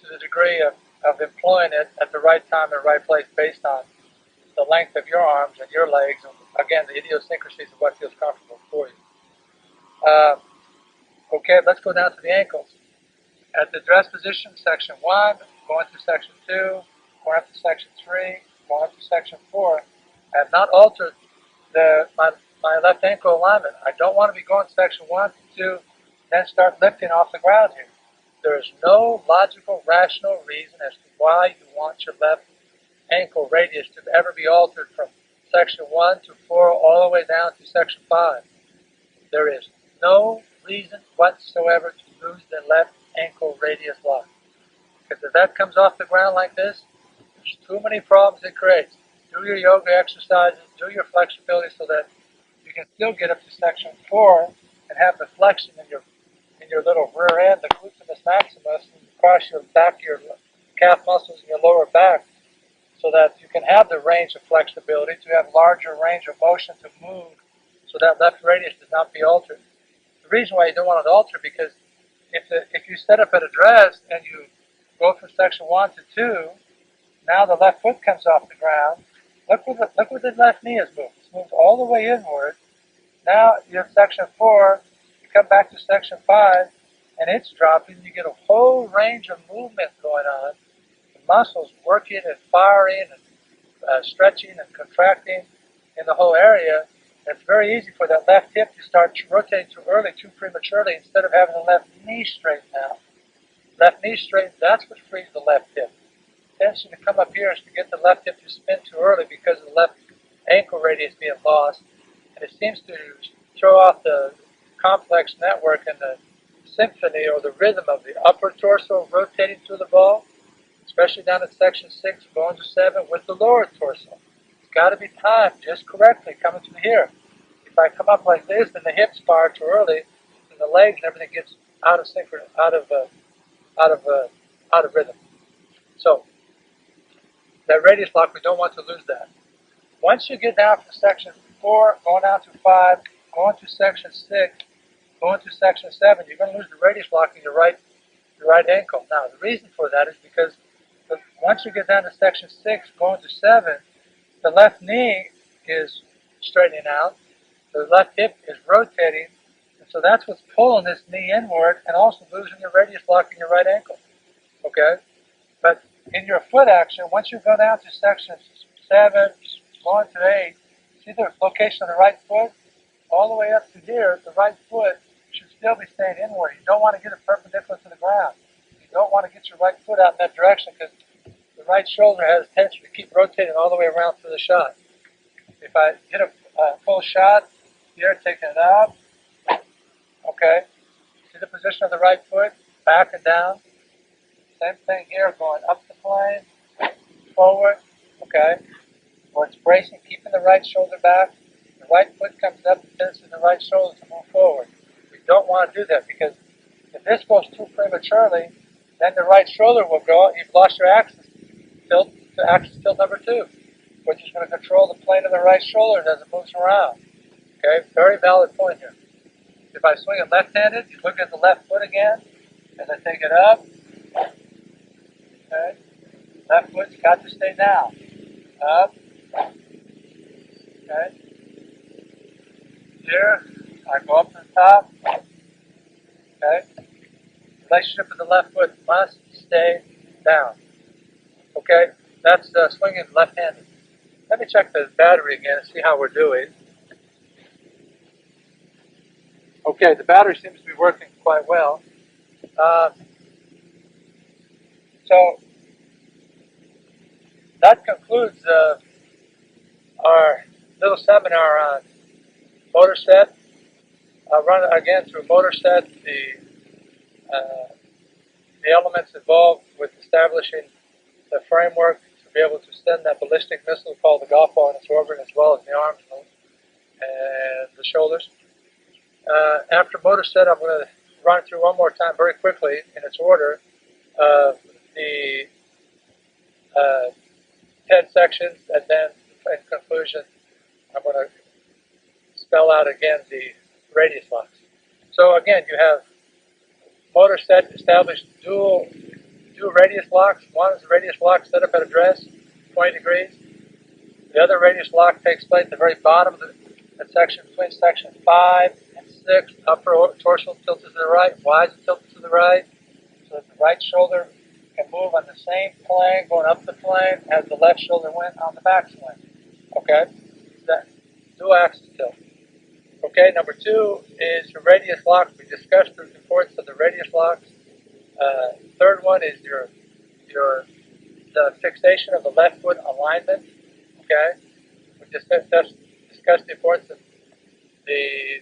the degree of employing it at the right time and right place based on the length of your arms and your legs, and again, the idiosyncrasies of what feels comfortable for you. Okay, let's go down to the ankles. At the dress position, section 1, going through section 2, going up to section 3, going up to section 4, I have not altered my left ankle alignment. I don't want to be going section 1 to 2, then start lifting off the ground here. There is no logical, rational reason as to why you want your left ankle radius to ever be altered from section 1 to 4 all the way down to section 5. There is no reason whatsoever to lose the left ankle radius lock. Because if that comes off the ground like this, there's too many problems it creates. Do your yoga exercises, do your flexibility so that you can still get up to section 4 and have the flexion in your little rear end, the gluteus maximus, and across your back, your calf muscles in your lower back, so that you can have the range of flexibility, to have larger range of motion to move, so that left radius does not be altered. The reason why you don't want it altered, because if you set up at address and you go from section 1 to 2, now the left foot comes off the ground. Look where the left knee has moved. It's moved all the way inward. Now you're in section 4, you come back to section 5, and it's dropping. You get a whole range of movement going on. The muscles working and firing and stretching and contracting in the whole area. It's very easy for that left hip to start rotating too early, too prematurely, instead of having the left knee straightened out. Left knee straightened, that's what frees the left hip. The tendency to come up here is to get the left hip to spin too early because of the left ankle radius being lost. And it seems to throw off the complex network and the symphony or the rhythm of the upper torso rotating through the ball, especially down at section 6, going to 7 with the lower torso. It's got to be timed just correctly coming through here. If I come up like this, then the hips fire too early, and the legs and everything gets out of sync, out of rhythm. So that radius lock, we don't want to lose that. Once you get down from section 4, going down to 5, going to section 6, going to section 7, you're going to lose the radius lock in your right ankle. Now, the reason for that is because once you get down to section 6, going to 7, the left knee is straightening out, the left hip is rotating, and so that's what's pulling this knee inward and also losing your radius lock in your right ankle. Okay? But in your foot action, once you go down to section 7, going to 8, see the location of the right foot? All the way up to here, the right foot should still be staying inward. You don't want to get it perpendicular to the ground. You don't want to get your right foot out in that direction because the right shoulder has a tendency to keep rotating all the way around through the shot. If I get a full shot here, taking it out, okay, see the position of the right foot, back and down. Same thing here, going up the plane, forward, okay, where it's bracing, keeping the right shoulder back. The right foot comes up, the tendency of the right shoulder to move forward. We don't want to do that because if this goes too prematurely, then the right shoulder will go, you've lost your axis tilt to axis tilt number 2, which is going to control the plane of the right shoulder as it moves around. Okay, very valid point here. If I swing it left-handed, you look at the left foot again, as I take it up, okay, left foot's got to stay down, up, okay, here, I go up to the top, okay, relationship of the left foot must stay down, okay, that's swinging left-handed. Let me check the battery again and see how we're doing. Okay, the battery seems to be working quite well. So that concludes our little seminar on motor set. I'll run again through motor set, the elements involved with establishing the framework to be able to send that ballistic missile called the golf ball in its orbit, as well as the arms and the shoulders. After motor set, I'm going to run through one more time very quickly in its order of the 10 sections, and then in conclusion, I'm going to spell out again the radius locks. So again, you have motor set established dual radius locks. One is a radius lock set up at address, 20 degrees. The other radius lock takes place at the very bottom of the section, between section 5 and 6, upper dorsal tilted to the right, wide tilted to the right, so that the right shoulder can move on the same plane, going up the plane, as the left shoulder went on the back swing. Okay? That dual axis tilt. Okay, number 2 is your radius lock. We discussed the importance of the radius locks. Third one is the fixation of the left foot alignment. Okay? We discussed the importance of the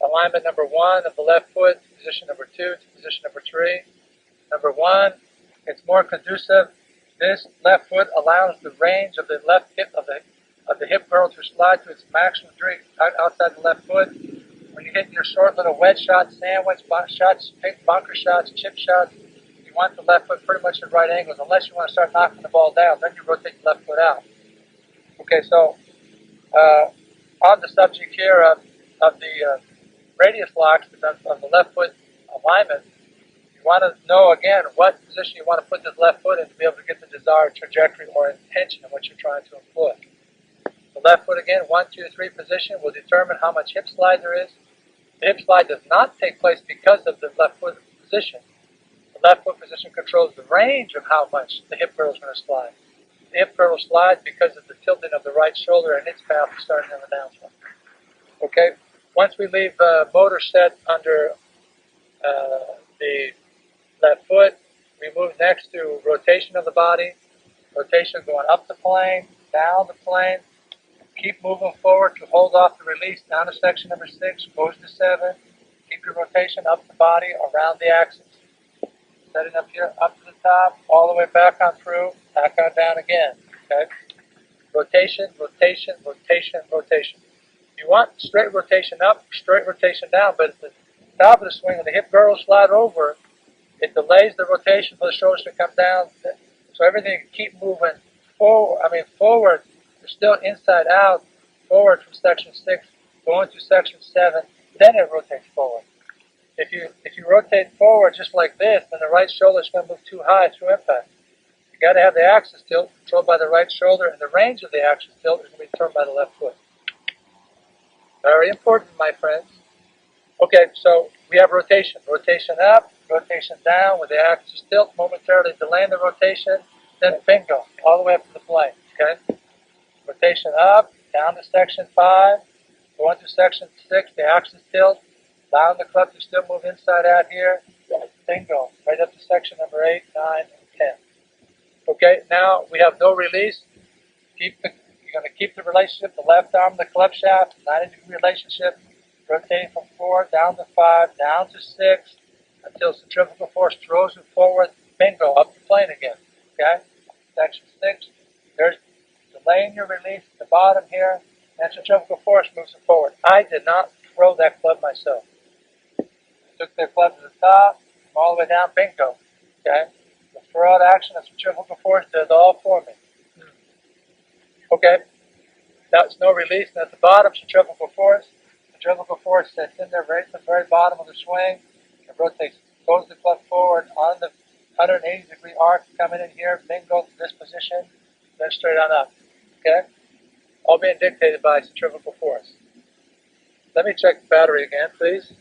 alignment number 1 of the left foot, position number 2 to position number 3. Number 1, it's more conducive. This left foot allows the range of the left hip of the hip girdle to slide to its maximum degree outside the left foot. When you're hitting your short little wedge shots, sandwich shots, bunker shots, chip shots, you want the left foot pretty much at right angles, unless you want to start knocking the ball down. Then you rotate the left foot out. Okay, so on the subject here of the radius locks of the left foot alignment, you want to know again what position you want to put this left foot in to be able to get the desired trajectory or intention of what you're trying to employ. The left foot again, 1, 2, 3 position will determine how much hip slide there is. The hip slide does not take place because of the left foot position. The left foot position controls the range of how much the hip girdle is going to slide. The hip girdle slides because of the tilting of the right shoulder and its path starting on the downswing. Okay, once we leave motor set under the left foot, we move next to rotation of the body. Rotation going up the plane, down the plane. Keep moving forward to hold off the release down to section number 6, goes to 7. Keep your rotation up the body, around the axis. Setting up here, up to the top, all the way back on through, back on down again. Okay. rotation, rotation, rotation, rotation. You want straight rotation up, straight rotation down, but at the top of the swing, when the hip girdle slide over, it delays the rotation for the shoulders to come down, so everything can keep moving forward. You're still inside out, forward from section 6, going to section 7, then it rotates forward. If you rotate forward just like this, then the right shoulder is going to move too high through impact. You got to have the axis tilt controlled by the right shoulder, and the range of the axis tilt is going to be determined by the left foot. Very important, my friends. Okay, so we have rotation. Rotation up, rotation down with the axis tilt, momentarily delaying the rotation, then bingo, all the way up to the plane, okay? Rotation up, down to section 5, going to section 6, the axis tilt, down the club to still move inside out here, bingo, right up to section number 8, 9, and 10. Okay, now we have no release. You're going to keep the relationship, the left arm, the club shaft, 90-degree relationship, rotating from 4 down to 5, down to 6, until centrifugal force throws you forward, bingo, up the plane again, okay? Section 6, there's delaying your release at the bottom here, and centrifugal force moves it forward. I did not throw that club myself. I took the club to the top, all the way down, bingo, okay? The throw out action of centrifugal force did it all for me. Okay, that's no release, and at the bottom, centrifugal force. Centrifugal force sits in there right at the very bottom of the swing. It rotates, goes the club forward on the 180-degree arc, coming in here, bingo to this position, then straight on up. Okay? All being dictated by centrifugal force. Let me check the battery again, please.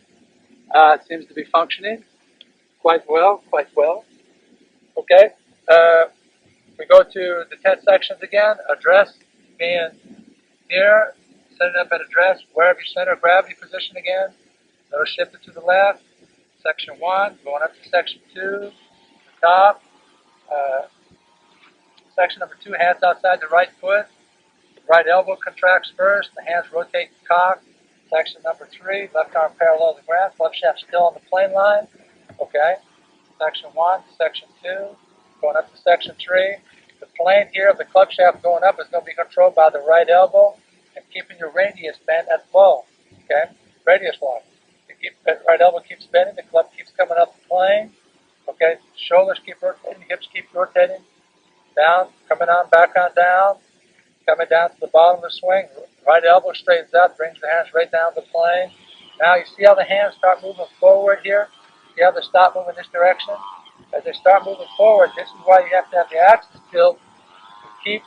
It seems to be functioning quite well, Okay? We go to the 10 sections again. Address being here, setting up at address, wherever your center of gravity position again. Notice shift it to the left. Section 1, going up to section 2, the top. Section number 2, hands outside the right foot. Right elbow contracts first, the hands rotate the cock. Section number 3, left arm parallel to the ground, left shaft still on the plane line. Okay. Section 1, section 2, going up to section 3. The plane here of the club shaft going up is going to be controlled by the right elbow and keeping your radius bent at low. Okay? Radius lock. The right elbow keeps bending, the club keeps coming up the plane. Okay? Shoulders keep rotating, hips keep rotating. Down, coming on, back on down. Coming down to the bottom of the swing. Right elbow straightens out, brings the hands right down the plane. Now you see how the hands start moving forward here? See how they stop moving this direction? As they start moving forward, this is why you have to have the axis tilt to keep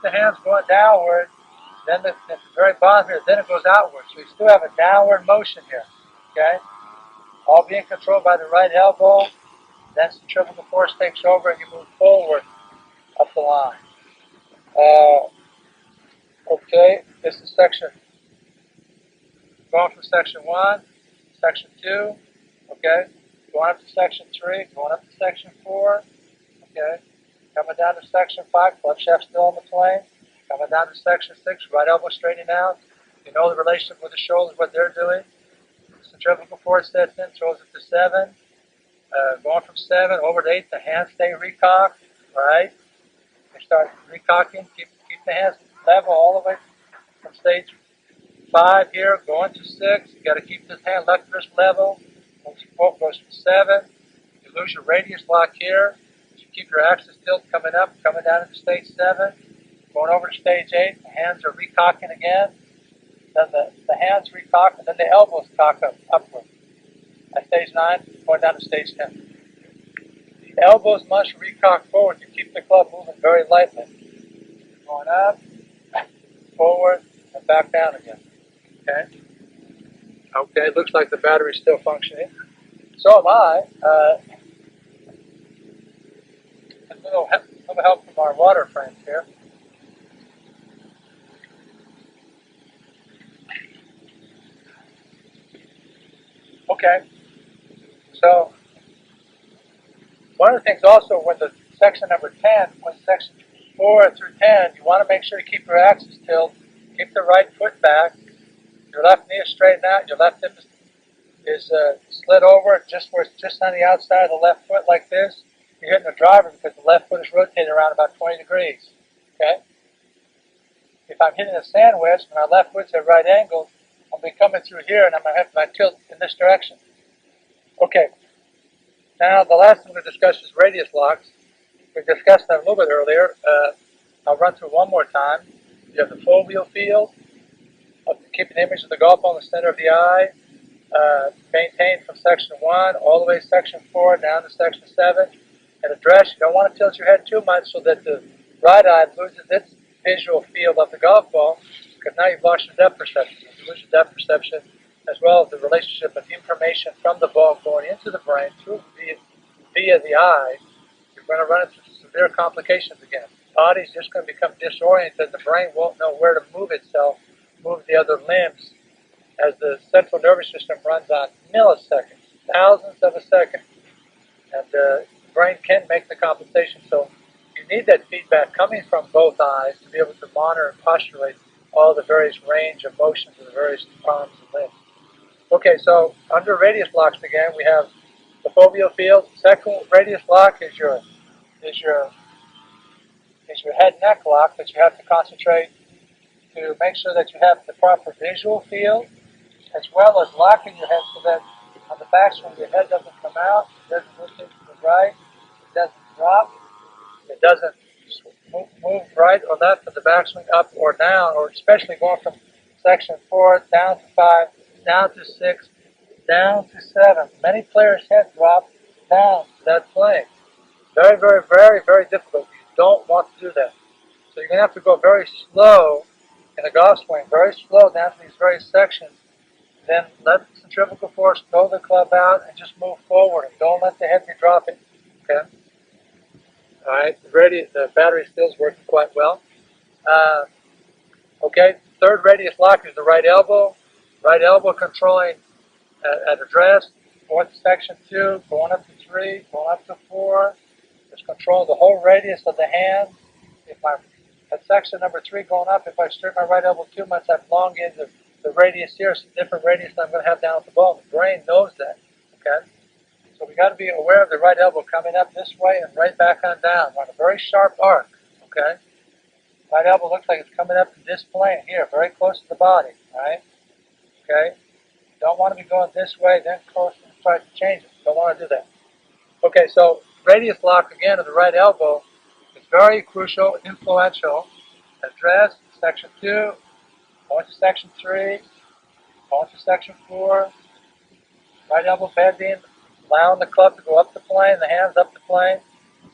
the hands going downward. Then at the very bottom here, then it goes outward. So you still have a downward motion here. Okay? All being controlled by the right elbow. Then centrifugal force takes over and you move forward up the line. Okay, this is section, going from section 1, section 2, okay, going up to section 3, going up to section 4, okay, coming down to section 5, club shaft still on the plane, coming down to section 6, right elbow straightening out, you know the relationship with the shoulders, what they're doing, centrifugal force sets in, throws it to 7, going from 7 over to 8, the hands stay recocked, right, they start recocking, keep the hands level all the way from stage 5 here, going to 6. You got to keep this hand left wrist level. Once your foot goes from 7, you lose your radius lock here. You keep your axis tilt coming up, coming down into stage 7. Going over to stage 8, the hands are recocking again. Then the hands recock, and then the elbows cock up, upward. At stage 9, going down to stage 10. The elbows must recock forward. You keep the club moving very lightly. Going up, forward, and back down again. Okay? Okay, looks like the battery's still functioning. So am I. A little help from our water friends here. Okay. So, one of the things also when the section number 10, when section 4 through 10, you want to make sure you keep your axis tilt, keep the right foot back, your left knee is straightened out, your left hip is slid over just where it's just on the outside of the left foot like this. You're hitting the driver because the left foot is rotating around about 20 degrees. okay? If I'm hitting a sand wedge and my left foot's at right angles, I'll be coming through here and I'm going to have my tilt in this direction. Okay, now the last thing we're going to discuss is radius locks. We discussed that a little bit earlier. I'll run through one more time. You have the foveal field, keep an image of the golf ball in the center of the eye, maintained from section 1 all the way to section 4 down to section 7. And address, you don't want to tilt your head too much so that the right eye loses its visual field of the golf ball, because now you've lost your depth perception. You lose your depth perception as well as the relationship of information from the ball going into the brain through via the eye. You're going to run into severe complications again. The body's just going to become disoriented. The brain won't know where to move itself, move the other limbs, as the central nervous system runs on milliseconds, thousandths of a second. And the brain can make the compensation. So you need that feedback coming from both eyes to be able to monitor and postulate all the various range of motions of the various arms and limbs. Okay, so under radius locks again, we have the foveal field. Second radius lock is your head neck lock that you have to concentrate to make sure that you have the proper visual field, as well as locking your head so that on the backswing your head doesn't come out, it doesn't rotate to the right, it doesn't drop, it doesn't move right or left for the backswing up or down, or especially going from section 4 down to 5, down to 6, down to 7. Many players' head drop down to that plane. Very, very, very, very difficult. You don't want to do that. So you're going to have to go very slow in the golf swing, very slow down to these various sections. Then let the centrifugal force throw the club out and just move forward. And don't let the head be dropping. Okay? All right. The battery still is working quite well. Okay. Third radius lock is the right elbow. Right elbow controlling at address. Going to section 2, going up to 3, going up to 4. Just control the whole radius of the hand. If I'm at section number 3 going up, if I straight my right elbow too much, I've elongated the radius here. It's a different radius than I'm going to have down at the ball. The brain knows that. Okay? So we got to be aware of the right elbow coming up this way and right back on down on a very sharp arc. Okay? Right elbow looks like it's coming up to this plane here, very close to the body. Right? Okay? You don't want to be going this way, then close and try to change it. Don't want to do that. Okay, so radius lock again of the right elbow is very crucial, influential. Address section 2, going to section 3, going to section 4. Right elbow bending, allowing the club to go up the plane, the hands up the plane.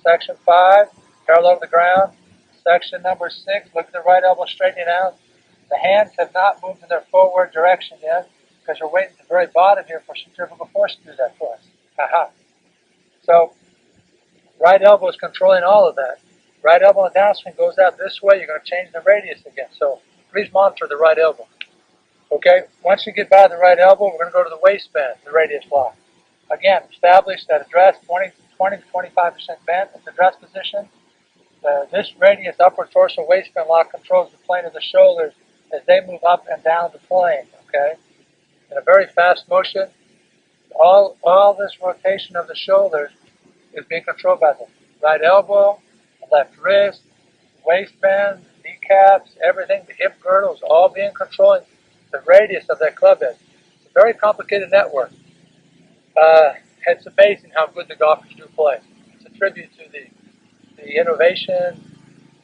Section 5, parallel to the ground. Section number 6, look at the right elbow straightening out. The hands have not moved in their forward direction yet because you're waiting at the very bottom here for centrifugal force to do that for us. Aha. So, right elbow is controlling all of that. Right elbow on the downswing goes out this way, you're going to change the radius again. So, please monitor the right elbow. Okay, once you get by the right elbow, we're going to go to the waistband, the radius lock. Again, establish that address 20 to 25% bent at the address position. This radius upward torso waistband lock controls the plane of the shoulders as they move up and down the plane. Okay, in a very fast motion. All this rotation of the shoulders is being controlled by the right elbow, left wrist, waistband, kneecaps, everything, the hip girdle is all being controlling the radius of that club head. It's a very complicated network. It's amazing how good the golfers do play. It's a tribute to the innovation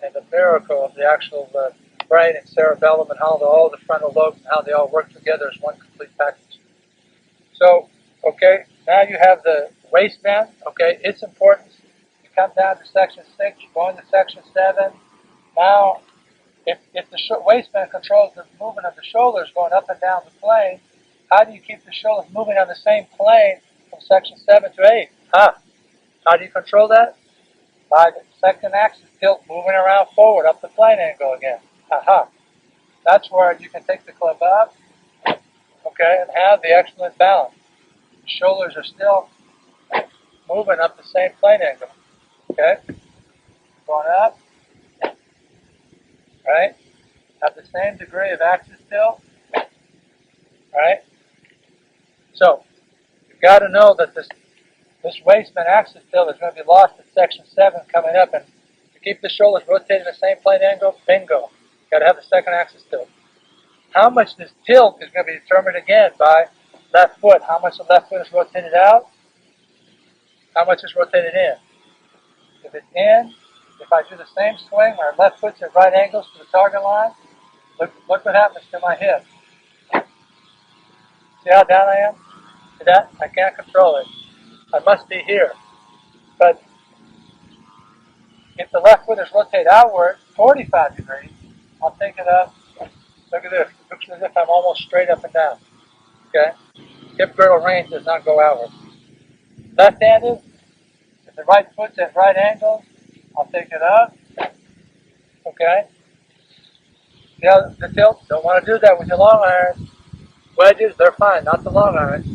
and the miracle of the actual brain and cerebellum and how all the frontal lobes and how they all work together as one complete package. So, okay, now you have the waistband. Okay, its importance. You come down to section 6, going to section 7. Now, if the waistband controls the movement of the shoulders going up and down the plane, how do you keep the shoulders moving on the same plane from section 7 to 8? How do you control that? By the second axis tilt moving around forward up the plane angle again. That's where you can take the club up, okay, and have the excellent balance. The shoulders are still moving up the same plane angle, okay? Going up, right? Have the same degree of axis tilt, right? So, you've got to know that this waistband axis tilt is going to be lost at section 7 coming up, and to keep the shoulders rotated in the same plane angle, bingo. Got to have the second axis tilt. How much this tilt is going to be determined again by left foot. How much the left foot is rotated out, how much is rotated in. If it's in, if I do the same swing, my left foot's at right angles to the target line, look what happens to my hip. See how down I am? See that? I can't control it. I must be here. But if the left foot is rotated outward 45 degrees, I'll take it up. Look at this. It looks as if I'm almost straight up and down. Okay? Hip girdle range does not go outward. Left-handed, if the right foot's at right angles, I'll take it up. Okay? Now, the tilt, don't want to do that with your long irons. Wedges, they're fine, not the long irons.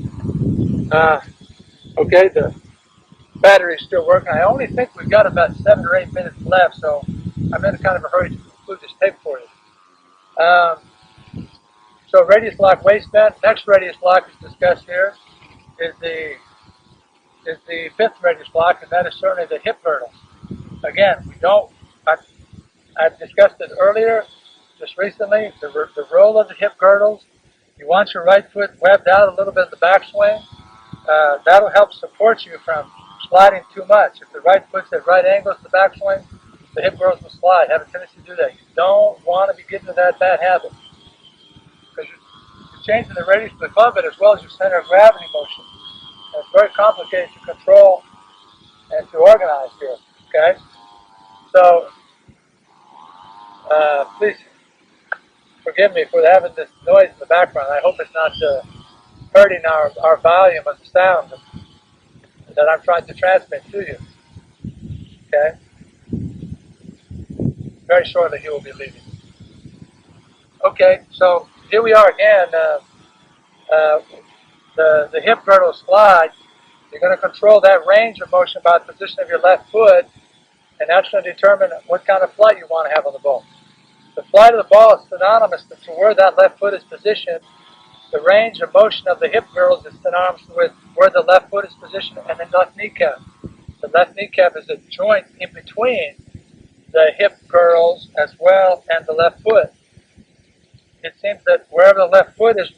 Okay, the battery's still working. I only think we've got about 7 or 8 minutes left, so I'm in kind of a hurry to conclude this tape for you. So radius lock waistband. Next radius lock is discussed here is the fifth radius lock, and that is certainly the hip girdles. Again, I've discussed it earlier, just recently, the role of the hip girdles. You want your right foot webbed out a little bit in the backswing. That'll help support you from sliding too much. If the right foot's at right angles to the backswing, the hip girdles will slide, have a tendency to do that. You don't want to be getting into that bad habit, because you're changing the radius of the club bed as well as your center of gravity motion. And it's very complicated to control and to organize here, okay? So, please forgive me for having this noise in the background. I hope it's not hurting our volume of the sound that I'm trying to transmit to you, okay? Very shortly he will be leaving. Okay, so here we are again. The hip girdle slide, you're going to control that range of motion by the position of your left foot, and that's going to determine what kind of flight you want to have on the ball. The flight of the ball is synonymous to where that left foot is positioned. The range of motion of the hip girdles is synonymous with where the left foot is positioned and the left kneecap. The left kneecap is a joint in between the hip girdles as well and the left foot. It seems that wherever the left foot is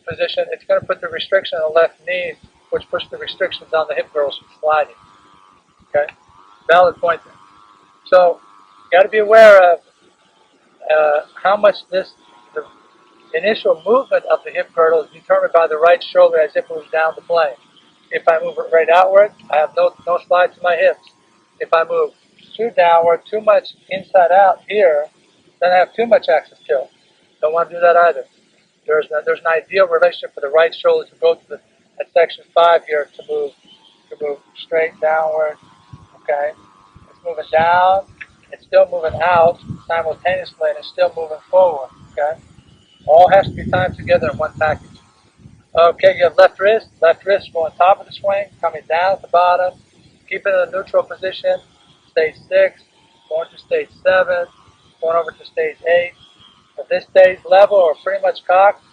position, it's going to put the restriction on the left knee, which puts the restrictions on the hip girdles from sliding. Okay? Valid point there. So, you got to be aware of how much the initial movement of the hip girdle is determined by the right shoulder as it moves down the plane. If I move it right outward, I have no slide to my hips. If I move too downward, too much inside out here, then I have too much axis tilt. Don't want to do that either. There's an ideal relationship for the right shoulder to go to at section 5 here to move straight downward. Okay, it's moving down, it's still moving out simultaneously, and it's still moving forward. Okay, all has to be timed together in one package. Okay, you have left wrist going top of the swing, coming down at the bottom, keep it in a neutral position. Stage 6, going to stage 7, going over to stage 8. If this stays level or pretty much cocked,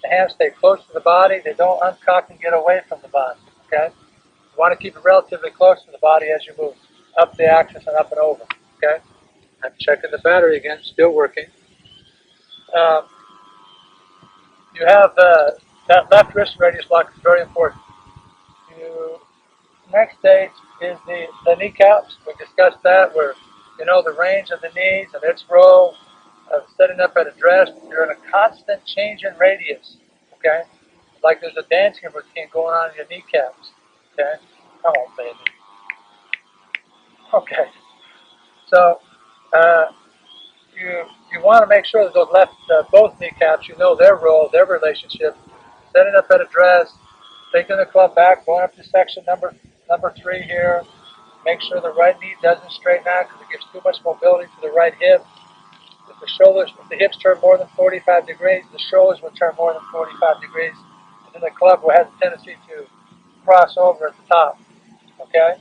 the hands stay close to the body. They don't uncock and get away from the body. Okay? You want to keep it relatively close to the body as you move up the axis and up and over. Okay? I'm checking the battery again, still working. You have that left wrist radius lock is very important. Next stage is the kneecaps. We discussed that, where you know the range of the knees and its role of setting up at address. You're in a constant change in radius. Okay, like there's a dancing routine going on in your kneecaps. Okay, come on, baby. Okay, so you want to make sure that those both kneecaps, you know their role, their relationship, setting up at address, taking the club back, going up to section number 3 here. Make sure the right knee doesn't straighten out because it gives too much mobility to the right hip. If the hips turn more than 45 degrees, the shoulders will turn more than 45 degrees, and then the club will have a tendency to cross over at the top. Okay?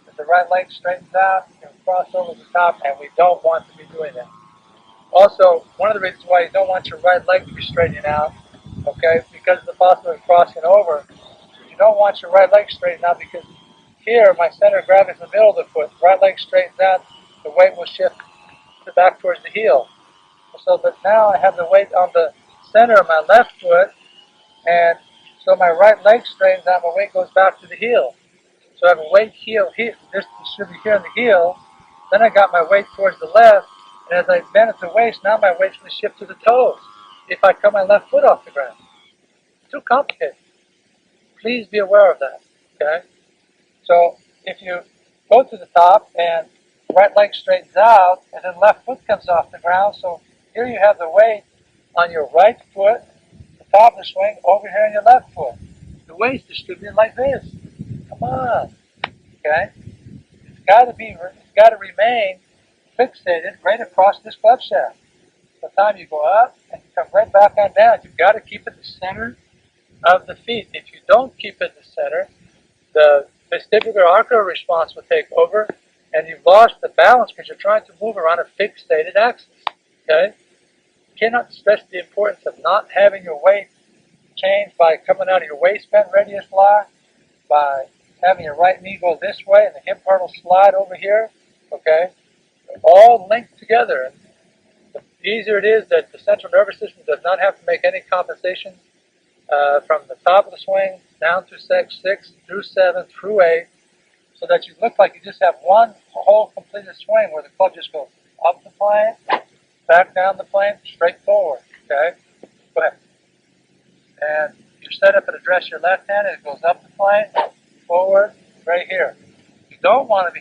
If the right leg straightens out, you can cross over at the top, and we don't want to be doing that. Also, one of the reasons why you don't want your right leg to be straightening out, okay, because of the possibility of crossing over, you don't want your right leg straightened out because here, my center of gravity is in the middle of the foot. Right leg straightens out, the weight will shift back towards the heel. So, but now I have the weight on the center of my left foot, and so my right leg straightens out, my weight goes back to the heel. So I have a weight heel, this should be here on the heel, then I got my weight towards the left, and as I bend at the waist, now my weight's going to shift to the toes if I cut my left foot off the ground. Too complicated. Please be aware of that, okay? So if you go to the top and right leg straightens out, and then left foot comes off the ground, so here you have the weight on your right foot, the top of the swing, over here on your left foot. The weight's distributed like this. Come on, okay? It's got to remain fixated right across this club shaft. By the time you go up and you come right back on down, you've got to keep it the center of the feet. If you don't keep it the center, the vestibular arcular response will take over, and you've lost the balance because you're trying to move around a fixated axis. Okay? You cannot stress the importance of not having your weight change by coming out of your waistband radius lock, by having your right knee go this way and the hip part will slide over here. Okay? They're all linked together. And the easier it is that the central nervous system does not have to make any compensation from the top of the swing down to 6 through 7 through 8, so that you look like you just have one whole completed swing where the club just goes up the plane, back down the plane, straight forward. Okay? Go ahead. And you set up and address your left hand, and it goes up the plane, forward, right here. You don't want to be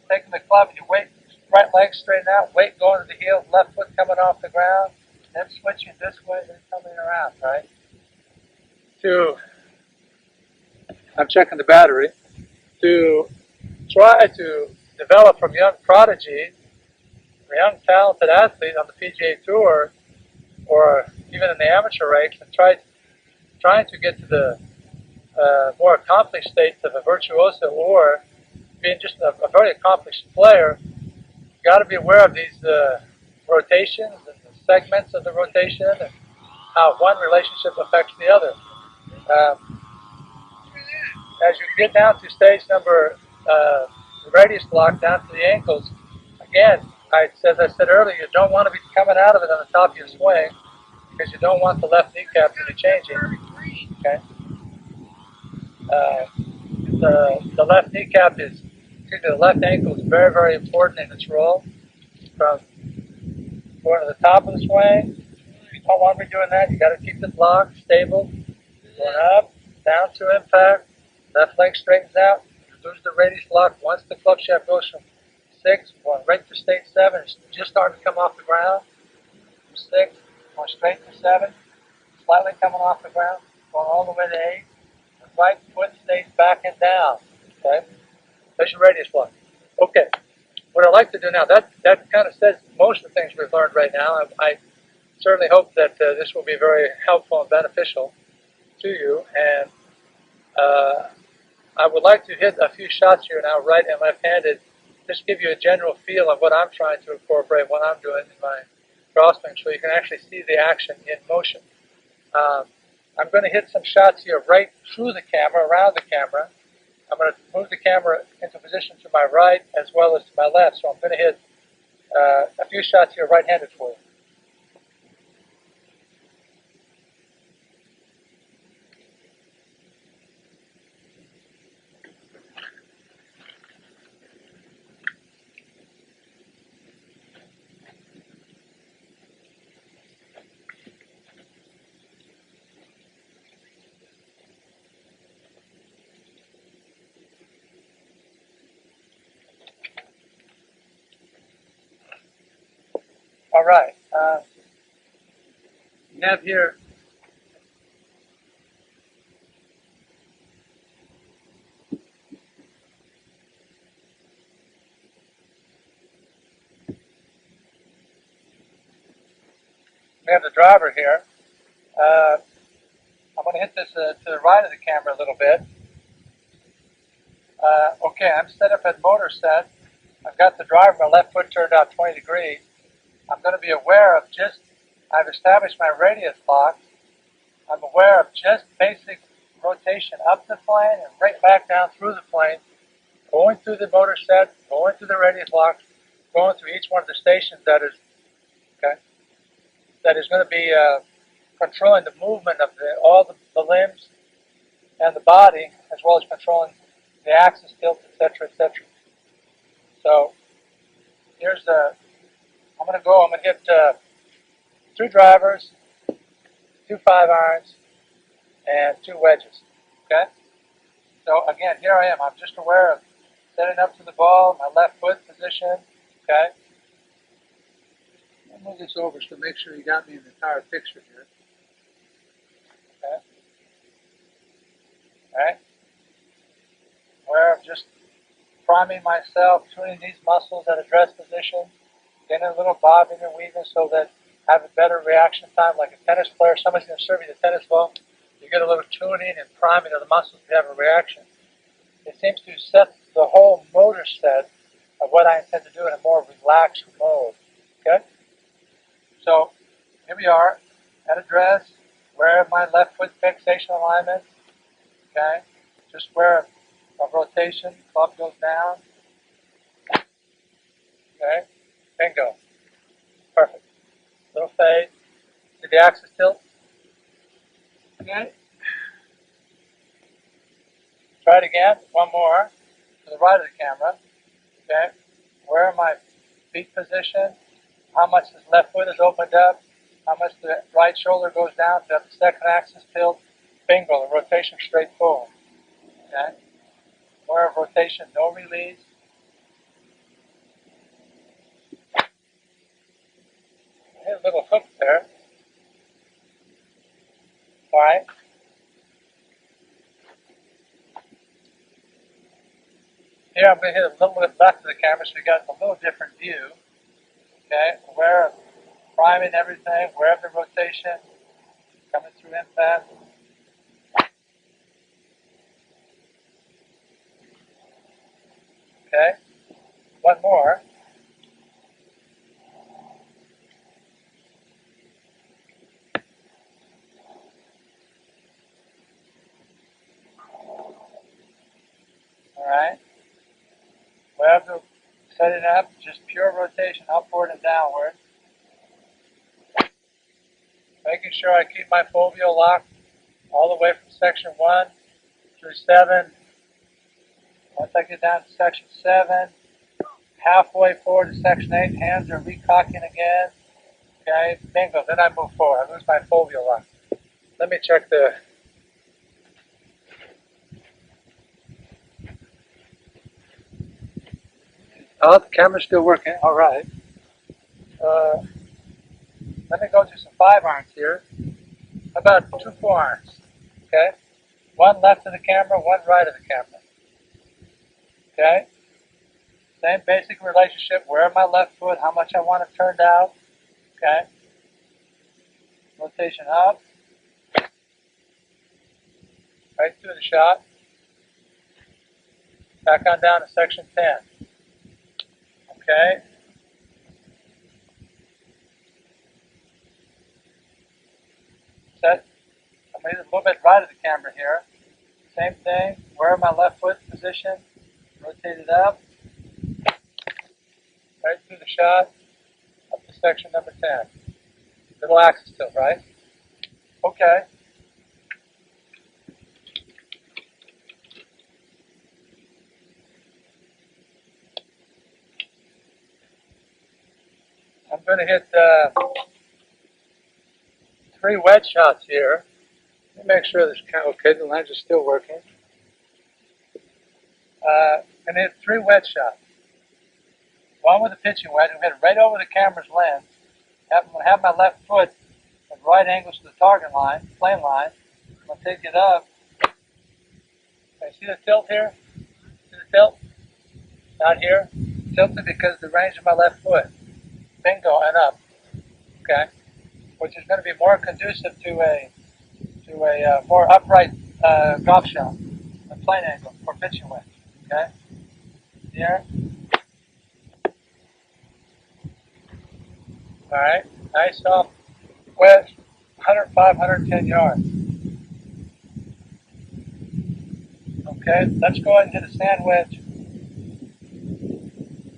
taking the club and your weight, right leg straighten out, weight going to the heel, left foot coming off the ground, then switching this way, then coming around, right? I'm checking the battery, to try to develop from young prodigies, or young talented athletes on the PGA Tour, or even in the amateur ranks, and trying to get to the more accomplished states of a virtuoso or being just a very accomplished player. You got to be aware of these rotations and the segments of the rotation and how one relationship affects the other. As you get down to stage number, the radius lock down to the ankles, again, as I said earlier, you don't want to be coming out of it on the top of your swing because you don't want the left kneecap to be changing. Okay. The left kneecap the left ankle is very, very important in its role. From going to the top of the swing, you don't want to be doing that. You got to keep it locked, stable, going up, down to impact. Left leg straightens out. You lose the radius lock once the club shaft goes from 6, going right to stage 7. It's just starting to come off the ground. From 6, going straight to 7, slightly coming off the ground, going all the way to 8. The right foot stays back and down. Okay? There's your radius lock. Okay. What I'd like to do now, that kind of says most of the things we've learned right now. I certainly hope that this will be very helpful and beneficial to you. And I would like to hit a few shots here now, right and left-handed, just give you a general feel of what I'm trying to incorporate, what I'm doing in my crosswing, so you can actually see the action in motion. I'm going to hit some shots here right through the camera, around the camera. I'm going to move the camera into position to my right as well as to my left, so I'm going to hit a few shots here right-handed for you. All right. We have here the driver here. I'm going to hit this to the right of the camera a little bit. Okay, I'm set up at motor set. I've got the driver, my left foot turned out 20 degrees. I'm going to be aware of I've established my radius lock. I'm aware of just basic rotation up the plane and right back down through the plane, going through the motor set, going through the radius lock, going through each one of the stations that is going to be controlling the movement of all the limbs and the body, as well as controlling the axis tilt, etc., etc. So here's I'm going to hit 2 drivers, 2 5-irons, and 2 wedges. Okay? So again, here I am. I'm just aware of setting up to the ball, my left foot position. Okay? I'll move this over so make sure you got me in the entire picture here. Okay? Alright? Aware of just priming myself, tuning these muscles at a dress position, getting a little bobbing and weaving so that I have a better reaction time, like a tennis player. Somebody's going to serve you the tennis ball. You get a little tuning and priming of the muscles to have a reaction. It seems to set the whole motor set of what I intend to do in a more relaxed mode. Okay? So here we are at a dress, where my left foot fixation alignment. Okay? Just where a rotation, club goes down. Okay? Bingo. Perfect. Little fade. See the axis tilt? Okay. Try it again. One more. To the right of the camera. Okay. Where are my feet positioned? How much this left foot is opened up? How much the right shoulder goes down to have the second axis tilt? Bingo. The rotation straight forward. Okay. Where of rotation, no release. Hit a little hook there. Alright. Here I'm going to hit a little bit back to the camera so you got a little different view. Okay, aware of priming everything, aware of the rotation, coming through impact. Okay, one more. Alright, wherever set it up, just pure rotation, upward and downward. Making sure I keep my foveal locked all the way from section 1 through 7. Once I get down to section 7, halfway forward to section 8, hands are recocking again. Okay, bingo, then I move forward. I lose my foveal lock. Let me check the... Oh, the camera's still working. All right. Let me go to some 5-irons here. How about 2 4-irons? Okay. One left of the camera, one right of the camera. Okay. Same basic relationship. Where my left foot, how much I want it turned out. Okay. Rotation up. Right through the shot. Back on down to section 10. Okay. Set. I'm going to a little bit right of the camera here. Same thing. Where my left foot position. Rotate it up. Right through the shot. Up to section number 10. Little axis tilt, right? Okay. I'm going to hit 3 wedge shots here. Let me make sure this okay. The lens is still working. And hit 3 wedge shots. One with a pitching wedge. I'm going to hit right over the camera's lens. I'm going to have my left foot at right angles to the target line, plane line. I'm going to take it up. Okay, see the tilt here? See the tilt? Not here. Tilted because of the range of my left foot. Bingo, and up. Okay, which is going to be more conducive to a more upright golf shot, a plane angle for pitching wedge. Okay, here. All right, nice soft wedge, 105, 110 yards. Okay, let's go ahead and hit a sand wedge.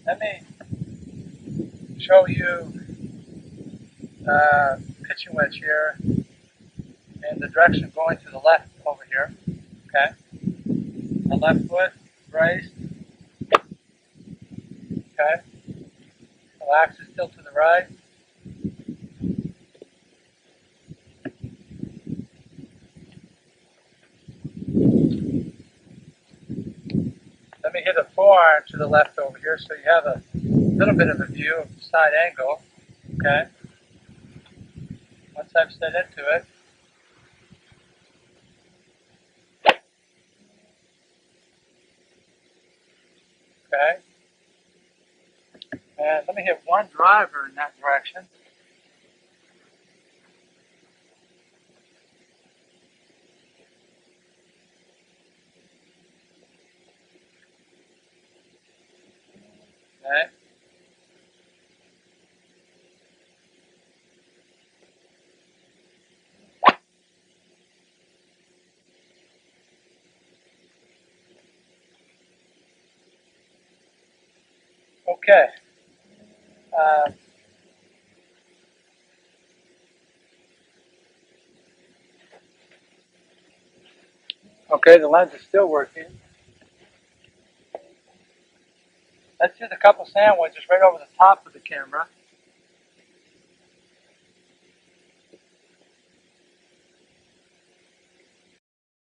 Let me show you pitching wedge here in the direction going to the left over here. Okay, the left foot braced. Okay, relax it still to the right. Let me hit a forearm to the left over here so you have a little bit of a view of the side angle. Okay, once I've set into it, okay, and let me hit one driver in that direction. Okay. Okay. Uh, okay, the lens is still working. Let's do the couple sand wedges right over the top of the camera.